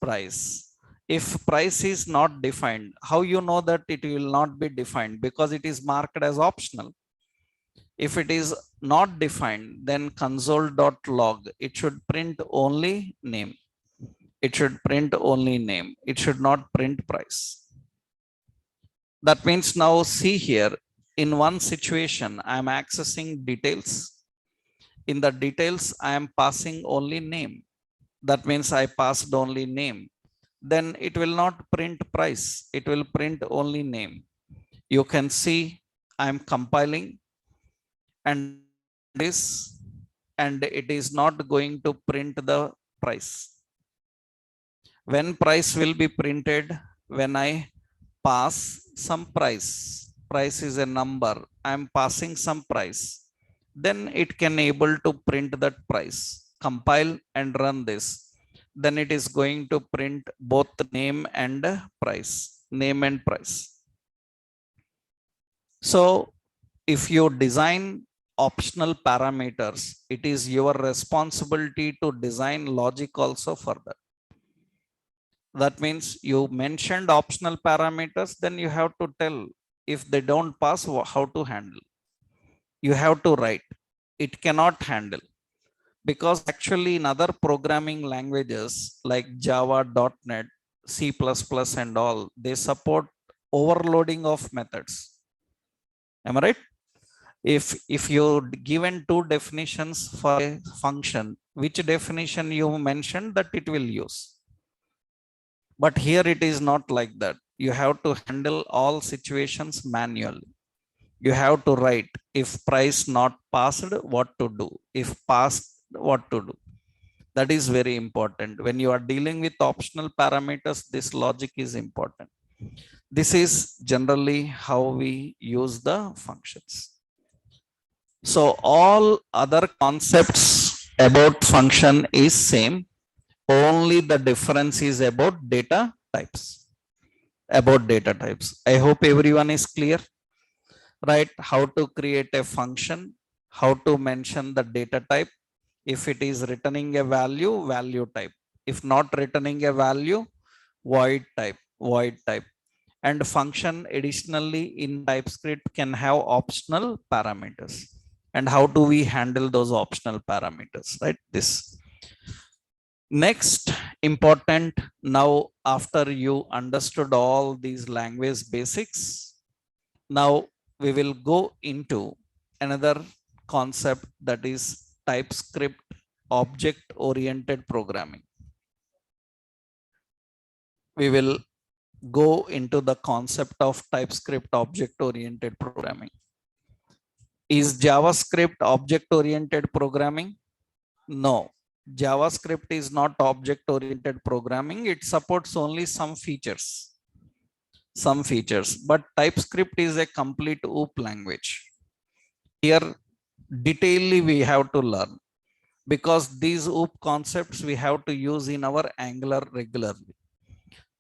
Price. If price is not defined, how you know that it will not be defined? Because it is marked as optional. If it is not defined, then console.log, it should print only name. It should print only name. It should not print price. That means now see here, in one situation, I am accessing details. In the details, I am passing only name. That means I passed only name. Then it will not print price. It will print only name. You can see I am compiling and this, and it is not going to print the price. When price will be printed? When I pass some price. Price is a number. I am passing some price. Then it can able to print that price. Compile and run this. Then it is going to print both name and price. Name and price. So if you design optional parameters, it is your responsibility to design logic also for that. That means you mentioned optional parameters, then you have to tell if they don't pass, how to handle. You have to write. It cannot handle. Because actually in other programming languages like Java, .NET, C++ and all, they support overloading of methods. Am I right? If you given two definitions for a function, which definition you mentioned that it will use. But here it is not like that. You have to handle all situations manually. You have to write if price not passed, what to do. If passed, what to do. That is very important. When you are dealing with optional parameters, this logic is important. This is generally how we use the functions. So all other concepts about function is same. Only the difference is about data types. I hope everyone is clear, right? How to create a function, how to mention the data type. If it is returning a value, value type. If not returning a value, void type. And function additionally in TypeScript can have optional parameters. And how do we handle those optional parameters, right? This. Next, important, now after you understood all these language basics, now we will go into another concept, that is TypeScript object-oriented programming. We will go into the concept of TypeScript object-oriented programming. Is JavaScript object-oriented programming? No. JavaScript is not object-oriented programming. It supports only some features. But TypeScript is a complete OOP language. Here, detailedly we have to learn, because these OOP concepts we have to use in our Angular regularly.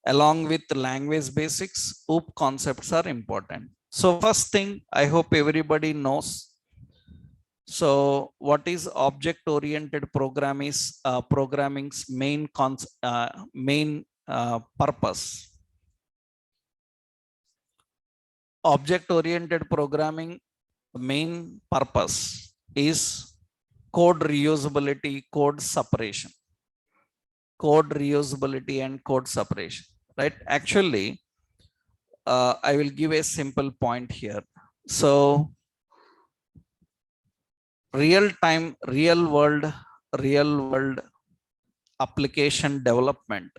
Along with language basics, OOP concepts are important. So first thing, I hope everybody knows. So what is object-oriented programming's main purpose? Object-oriented programming main purpose is code reusability, code separation. Code reusability and code separation, right? Actually, I will give a simple point here. So real world application development.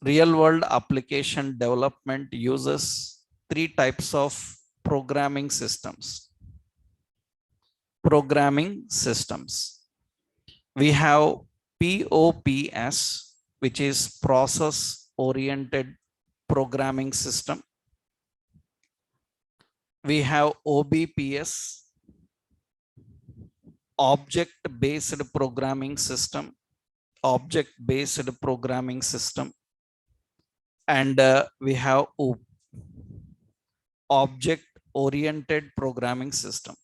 Real world application development uses three types of programming systems. We have POPS, which is process oriented programming system. We have OBPS, object-based programming system. And we have OOP, object-oriented programming system.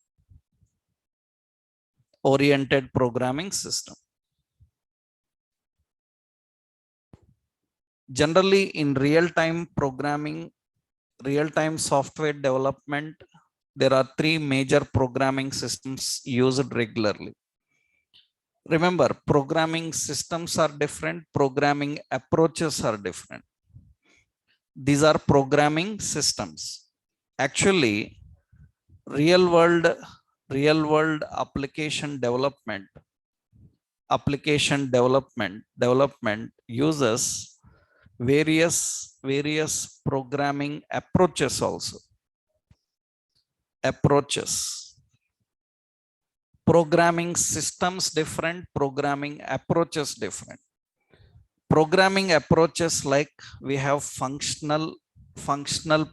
Generally, in real-time programming, real-time software development, there are three major programming systems used regularly. Remember, programming systems are different, programming approaches are different. These are programming systems. Actually, real world application development uses various programming approaches also. Programming systems different, programming approaches different. Programming approaches like we have functional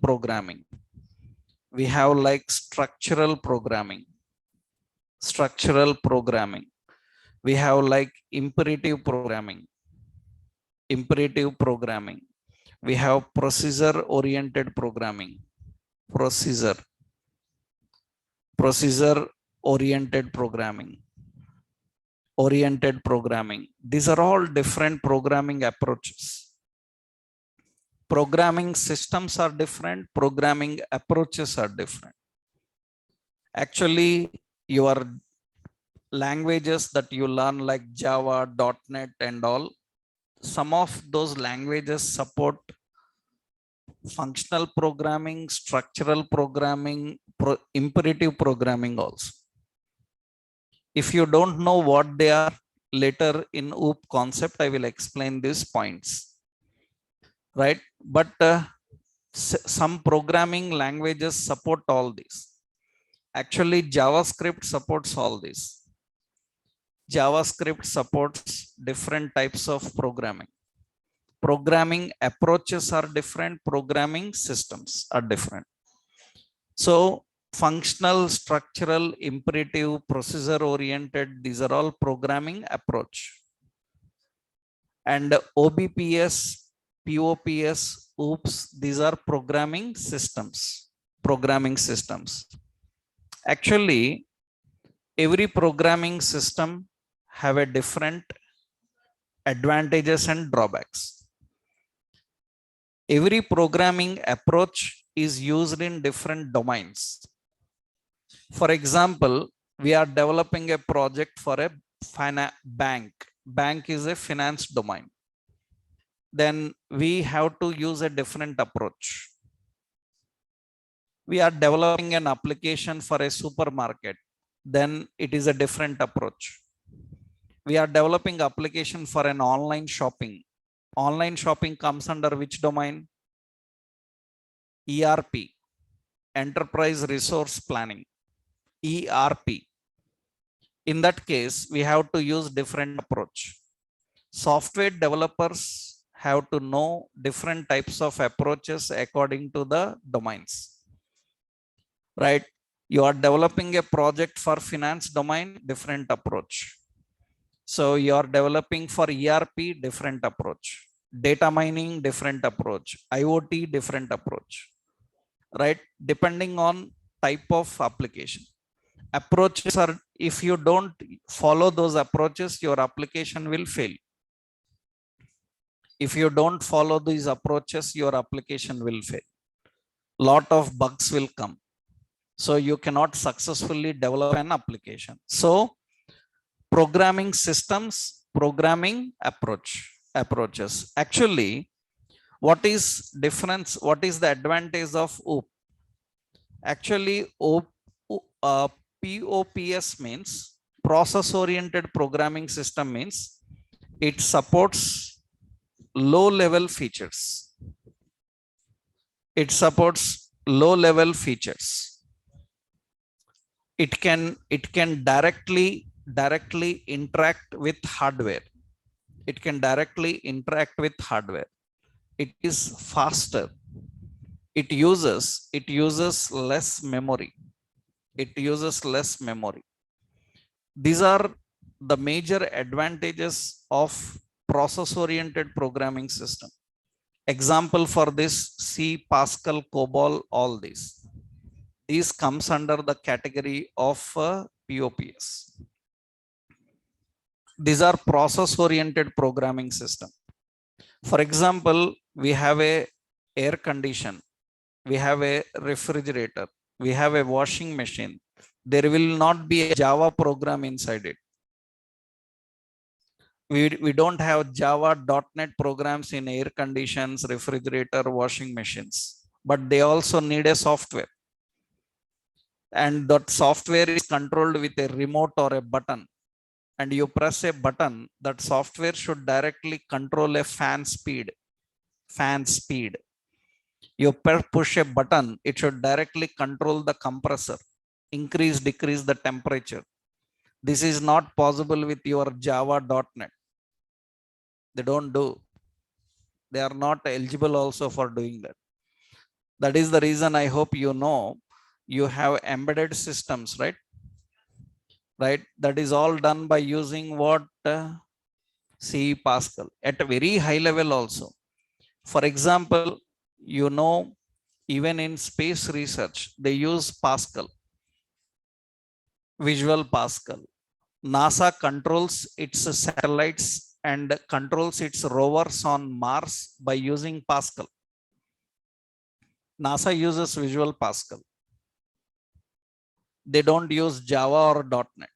programming. We have like structural programming. We have like imperative programming. We have procedure oriented programming. Procedure oriented programming. These are all different programming approaches. Programming systems are different, programming approaches are different. Actually, your languages that you learn like Java, .NET and all, some of those languages support functional programming, structural programming, imperative programming also. If you don't know what they are, later in OOP concept, I will explain these points. Right? But some programming languages support all these. Actually, JavaScript supports all these. JavaScript supports different types of programming. Programming approaches are different, programming systems are different. So functional, structural, imperative, procedure oriented, these are all programming approach. And OBPS, POPS, OOPS, these are programming systems. Actually, every programming system have a different advantages and drawbacks. Every programming approach is used in different domains. For example, we are developing a project for a bank. Bank is a finance domain. Then we have to use a different approach. We are developing an application for a supermarket. Then it is a different approach. We are developing application for an online shopping. Online shopping comes under which domain? ERP, Enterprise Resource Planning, ERP. In that case, we have to use different approach. Software developers have to know different types of approaches according to the domains. Right? You are developing a project for finance domain, different approach. So you are developing for ERP, different approach. Data mining, different approach. IoT, different approach. Right? Depending on type of application. Approaches are, if you don't follow those approaches, your application will fail. If you don't follow these approaches, your application will fail. Lot of bugs will come. So you cannot successfully develop an application. So programming systems, programming approaches. Actually, what is difference? What is the advantage of OOP? Actually, POPS means process-oriented programming system means it supports low-level features. It supports low-level features. It can directly interact with hardware. It can directly interact with hardware. It is faster. It uses less memory. These are the major advantages of process-oriented programming system. Example for this, C, Pascal, COBOL, all these. These comes under the category of POPS. These are process-oriented programming system. For example, we have a air condition, we have a refrigerator, we have a washing machine. There will not be a Java program inside it. We don't have Java .NET programs in air conditions, refrigerator, washing machines, but they also need a software, and that software is controlled with a remote or a button, and you press a button. That software should directly control a fan speed. You push a button, it should directly control the compressor, increase decrease the temperature. This is not possible with your Java .NET. They don't do. They are not eligible also for doing that. That is the reason I hope you know you have embedded systems, right? Right. That is all done by using what? C Pascal at a very high level also. For example, you know, even in space research, they use Pascal, Visual Pascal. NASA controls its satellites and controls its rovers on Mars by using Pascal. NASA uses Visual Pascal. They don't use Java or .NET,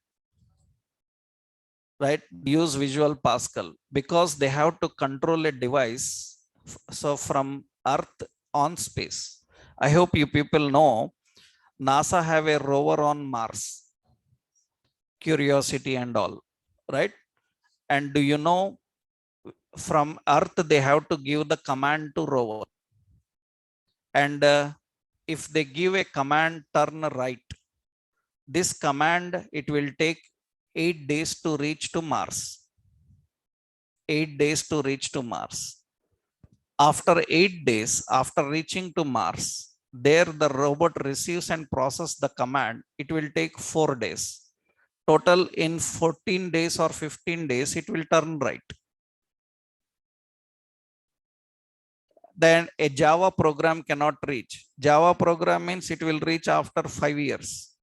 right? Use Visual Pascal because they have to control a device. So from Earth on space. I hope you people know NASA have a rover on Mars, Curiosity and all, right? And do you know from Earth they have to give the command to rover, and if they give a command turn right, this command it will take 8 days to reach to Mars. 8 days to reach to Mars. After 8 days, after reaching to Mars, there the robot receives and processes the command. It will take 4 days. Total in 14 days or 15 days, it will turn right. Then a Java program cannot reach. Java program means it will reach after 5 years.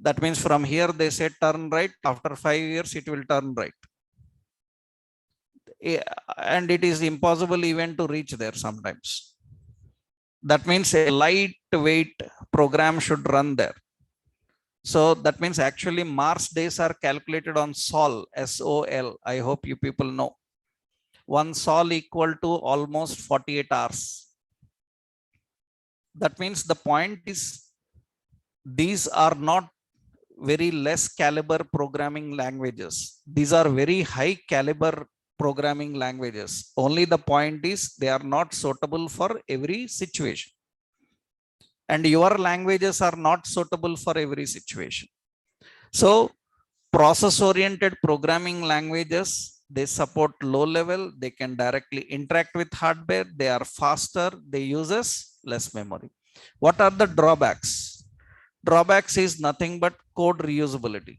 That means from here they say turn right. After 5 years, it will turn right. And it is impossible even to reach there sometimes. That means a lightweight program should run there. So that means actually Mars days are calculated on Sol, S-O-L. I hope you people know. One Sol equal to almost 48 hours. That means the point is these are not very less caliber programming languages. These are very high caliber programming languages. Only the point is they are not suitable for every situation. And your languages are not suitable for every situation. So process-oriented programming languages, they support low level, they can directly interact with hardware, they are faster, they uses less memory. What are the drawbacks? Drawbacks is nothing but code reusability.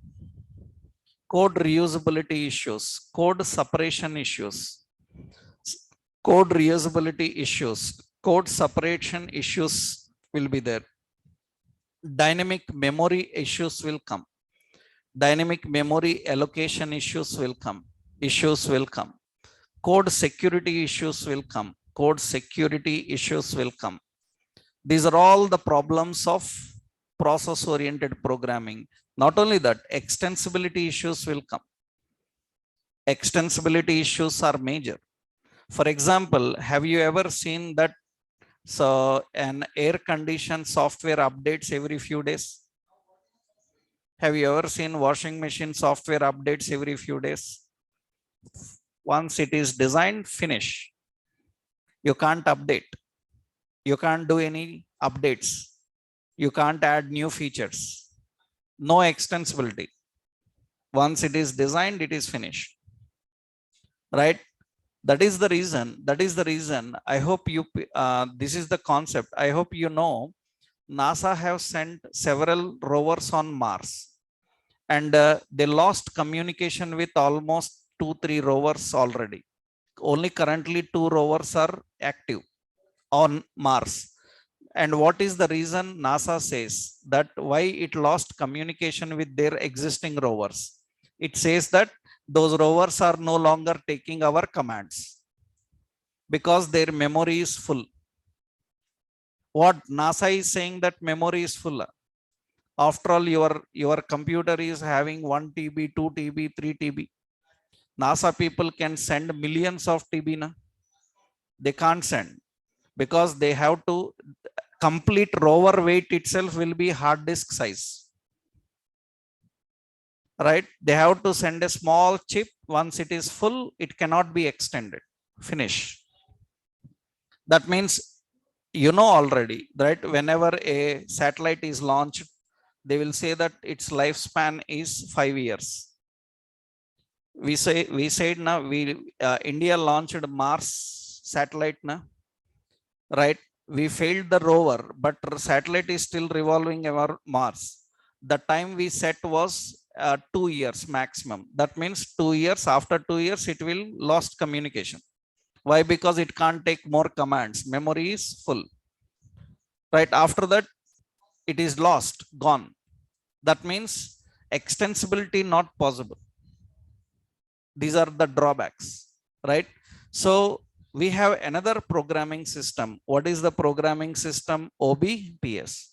Code reusability issues, code separation issues, code reusability issues, code separation issues will be there. Dynamic memory issues will come. Dynamic memory allocation issues will come. Code security issues will come. Code security issues will come. These are all the problems of process-oriented programming. Not only that, extensibility issues will come. Extensibility issues are major. For example, have you ever seen that an air condition software updates every few days? Have you ever seen washing machine software updates every few days? Once it is designed, finish. You can't update. You can't do any updates. You can't add new features. No extensibility. Once it is designed, it is finished. Right? That is the reason. I hope you, this is the concept. I hope you know NASA have sent several rovers on Mars, and they lost communication with almost 2-3 rovers already. Only currently 2 rovers are active on Mars. And what is the reason? NASA says that why it lost communication with their existing rovers. It says that those rovers are no longer taking our commands because their memory is full. What NASA is saying that memory is full, After all, your computer is having 1 TB, 2 TB, 3 TB. NASA people can send millions of TB. Na? They can't send because they have to complete rover weight itself will be hard disk size. Right? They have to send a small chip. Once it is full, it cannot be extended. Finish. That means, you know already, right? Whenever a satellite is launched, they will say that its lifespan is 5 years. We said now India launched Mars satellite now, right? We failed the rover, but satellite is still revolving over Mars. The time we set was 2 years maximum. That means 2 years. After 2 years, it will lost communication. Why? Because it can't take more commands. Memory is full. Right after that, it is lost, gone. That means extensibility not possible. These are the drawbacks, right? So we have another programming system. What is the programming system? OBPS,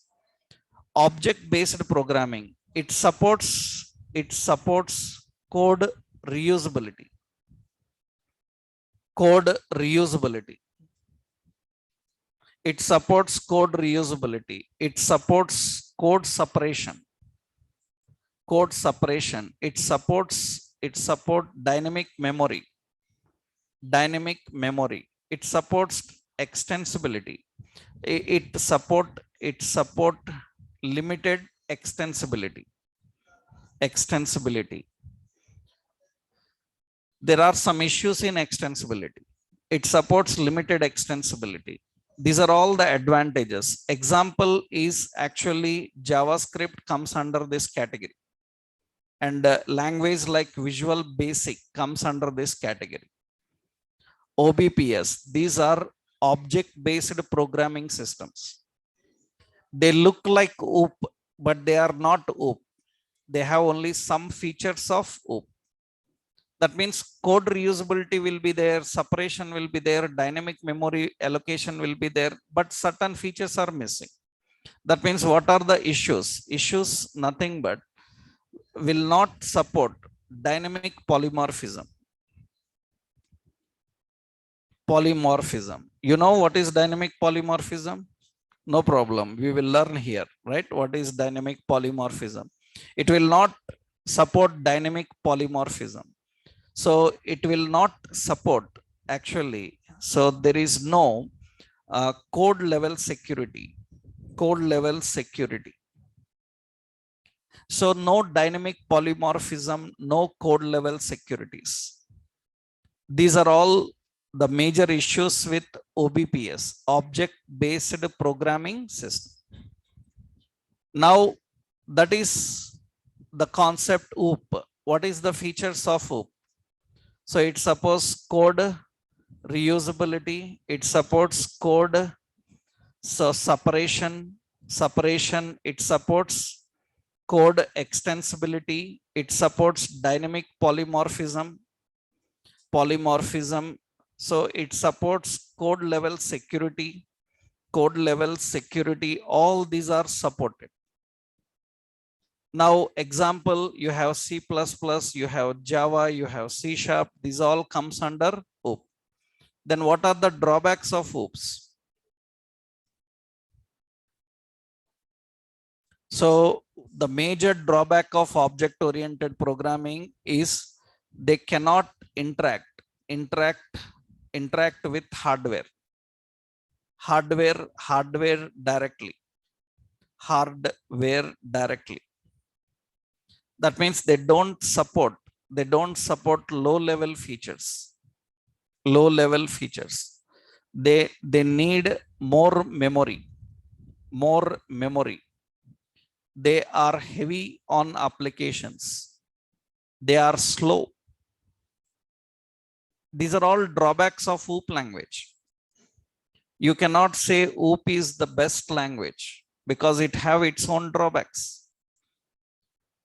object based programming. It supports code reusability. Code reusability. It supports code reusability. It supports code separation. Code separation. It supports dynamic memory. Dynamic memory. It supports extensibility. It support limited extensibility. Extensibility. There are some issues in extensibility. It supports limited extensibility. These are all the advantages. Example is actually JavaScript comes under this category. And language like Visual Basic comes under this category. OBPS, these are object-based programming systems. They look like OOP, but they are not OOP. They have only some features of OOP. That means code reusability will be there, separation will be there, dynamic memory allocation will be there, but certain features are missing. That means what are the issues? Issues nothing but will not support dynamic polymorphism. Polymorphism. You know what is dynamic polymorphism? No problem. We will learn here, right? What is dynamic polymorphism? It will not support dynamic polymorphism. So it will not support actually. So there is no code level security. Code level security. So no dynamic polymorphism, no code level securities. These are all the major issues with OBPS, object based programming system. Now that is the concept OOP. What is the features of OOP? So it supports code reusability. It supports code separation. It supports code extensibility. It supports dynamic polymorphism. So it supports code level security. All these are supported. Now example, you have C++, you have Java, you have C#. These all comes under OOP. Then what are the drawbacks of OOPs? So the major drawback of object oriented programming is they cannot interact with hardware directly. That means they don't support low level features. They need more memory. They are heavy on applications. They are slow. These are all drawbacks of OOP language. You cannot say OOP is the best language because it have its own drawbacks.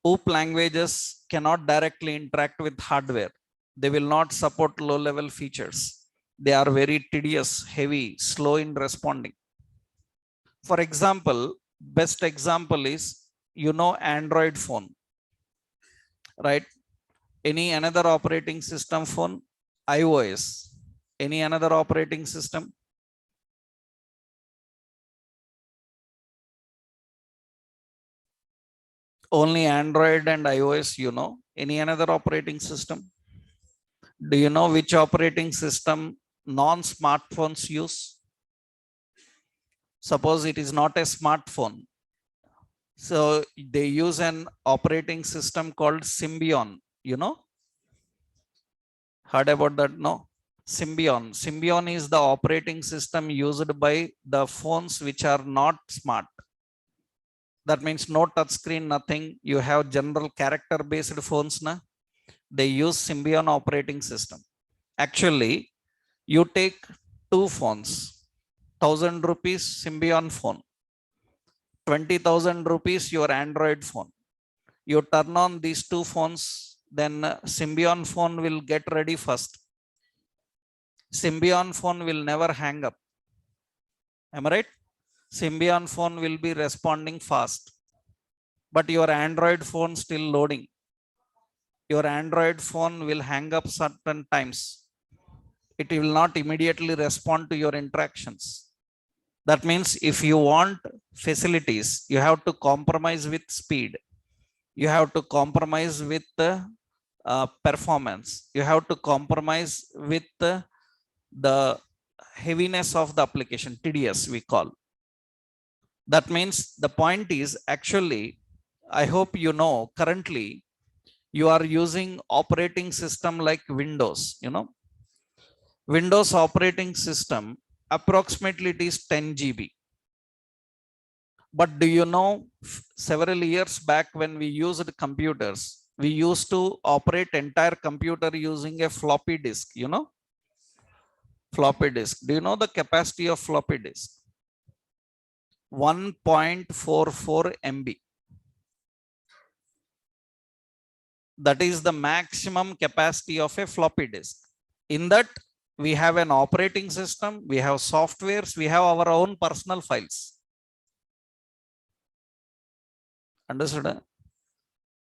OOP languages cannot directly interact with hardware. They will not support low level features. They are very tedious, heavy, slow in responding. For example, best example is you know Android phone, right? Any another operating system phone? iOS. Any another operating system? Only Android and iOS, you know. Any another operating system? Do you know which operating system non-smartphones use? Suppose it is not a smartphone. So they use an operating system called Symbian. You know? Heard about that? No? Symbian. Symbian is the operating system used by the phones which are not smart. That means no touch screen, nothing. You have general character based phones. Na? They use Symbian operating system. Actually, you take two phones, 1,000 rupees Symbian phone, 20,000 rupees your Android phone. You turn on these two phones, then Symbian phone will get ready first. Symbian phone will never hang up. Am I right? Symbian phone will be responding fast, but your Android phone still loading. Your Android phone will hang up certain times. It will not immediately respond to your interactions. That means if you want facilities, you have to compromise with speed. You have to compromise with performance. You have to compromise with the heaviness of the application, TDS we call. That means the point is actually, I hope you know, currently you are using operating system like Windows, you know. Windows operating system, approximately it is 10 GB. But do you know, several years back when we used computers, we used to operate entire computer using a floppy disk, you know, floppy disk. Do you know the capacity of floppy disk? 1.44 MB. That is the maximum capacity of a floppy disk. In that, we have an operating system, we have softwares, we have our own personal files. Understood?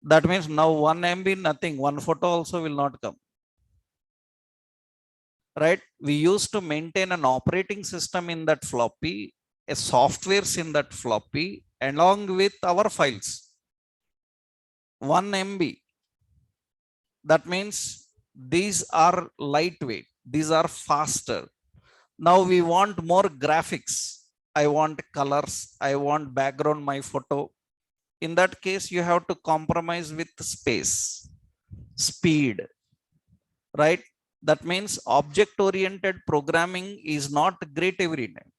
That means now 1 MB, nothing, one photo also will not come. Right? We used to maintain an operating system in that floppy, a softwares in that floppy, along with our files. 1 MB. That means these are lightweight, these are faster. Now we want more graphics. I want colors, I want background, my photo. In that case, you have to compromise with space, speed, right? That means object-oriented programming is not great every time.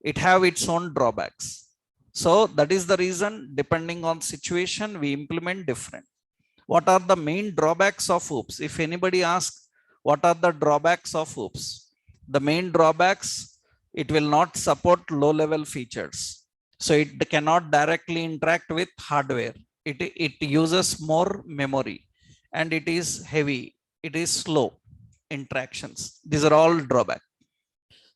It have its own drawbacks. So that is the reason, depending on situation, we implement different. What are the main drawbacks of OOPS? If anybody asks, what are the drawbacks of OOPS? The main drawbacks, it will not support low-level features. So it cannot directly interact with hardware. It uses more memory and it is heavy. It is slow interactions. These are all drawbacks.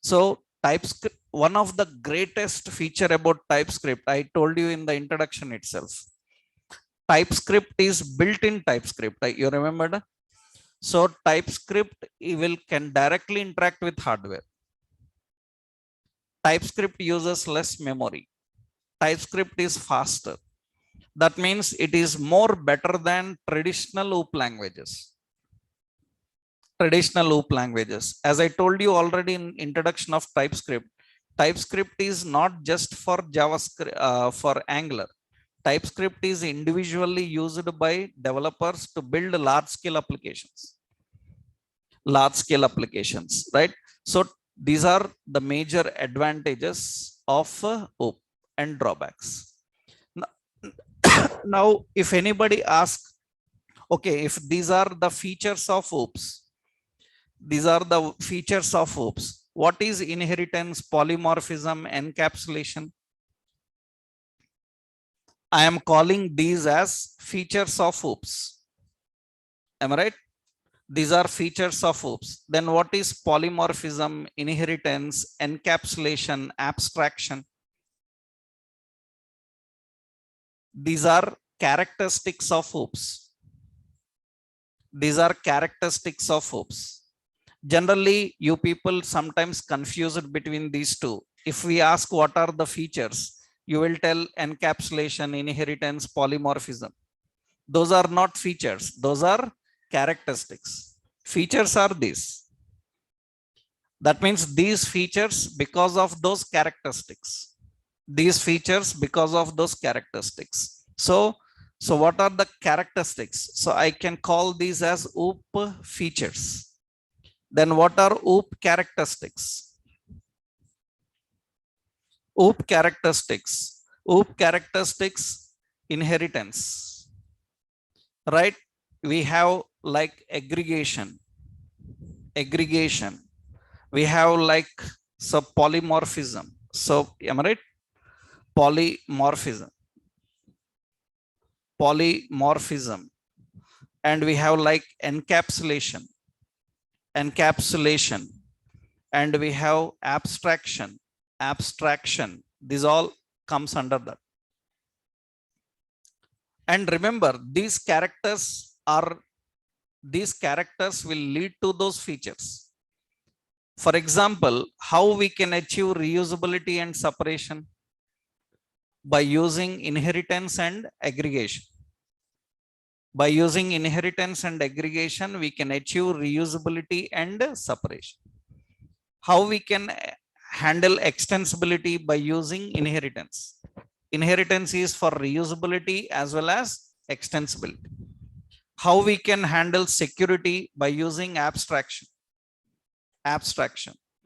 So TypeScript, one of the greatest feature about TypeScript, I told you in the introduction itself. TypeScript is built in TypeScript. You remember? So TypeScript can directly interact with hardware. TypeScript uses less memory. TypeScript is faster. That means it is more better than traditional OOP languages. As I told you already in introduction of TypeScript, TypeScript is not just for JavaScript, for Angular. TypeScript is individually used by developers to build large-scale applications. Right? So these are the major advantages of OOP and drawbacks. Now, if anybody asks, okay, if these are the features of OOPs, what is inheritance, polymorphism, encapsulation? I am calling these as features of OOPs. Am I right? These are features of OOPs. Then what is polymorphism, inheritance, encapsulation, abstraction? These are characteristics of OOPs. These are characteristics of OOPs. Generally, you people sometimes confuse it between these two. If we ask what are the features, you will tell encapsulation, inheritance, polymorphism. Those are not features. Those are characteristics. Features are these. That means these features because of those characteristics. These features because of those characteristics. So what are the characteristics? So I can call these as OOP features. Then what are OOP characteristics? OOP characteristics. OOP characteristics, inheritance. Right? We have like aggregation. We have like polymorphism. So am I right? Polymorphism. And we have like encapsulation. And we have abstraction. This all comes under that. And remember, these characters will lead to those features. For example, how we can achieve reusability and separation? By using inheritance and aggregation. By using inheritance and aggregation, we can achieve reusability and separation. How we can handle extensibility? By using inheritance. Inheritance is for reusability as well as extensibility. How we can handle security? By using abstraction.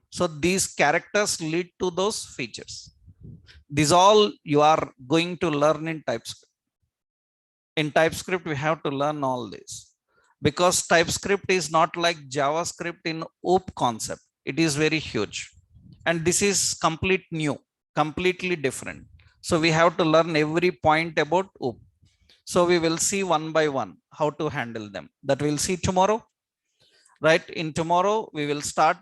So these characters lead to those features. These all you are going to learn in TypeScript. In TypeScript, we have to learn all this because TypeScript is not like JavaScript in OOP concept. It is very huge. And this is completely different. So we have to learn every point about OOP. So we will see one by one how to handle them. That we'll see tomorrow. Right? In tomorrow, we will start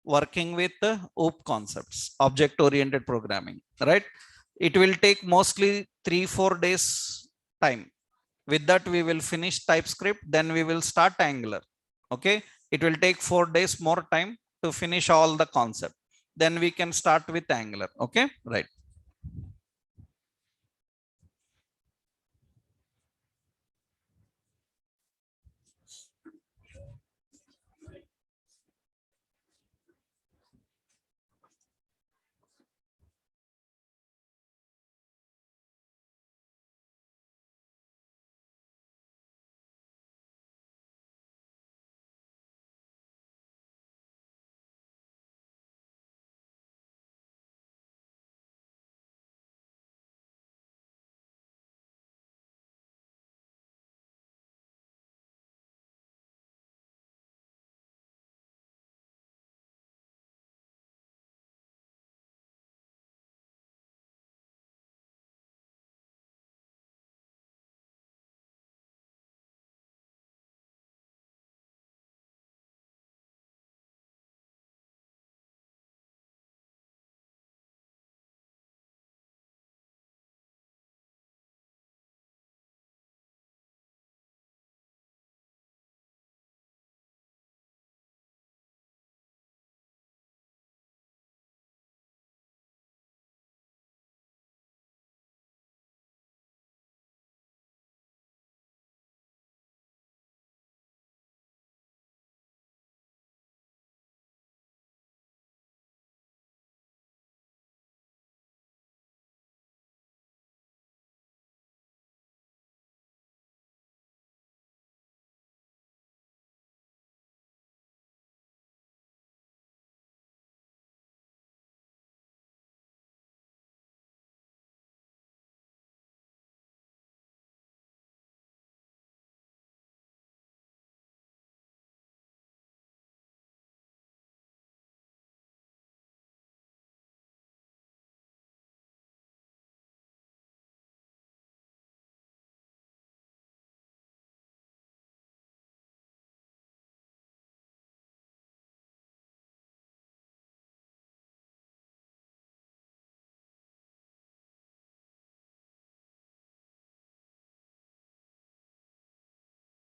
working with the OOP concepts, object-oriented programming. Right? It will take mostly 3-4 days time. With that, we will finish TypeScript. Then we will start Angular. Okay? It will take 4 days more time to finish all the concept. Then we can start with Angular. Okay? Right.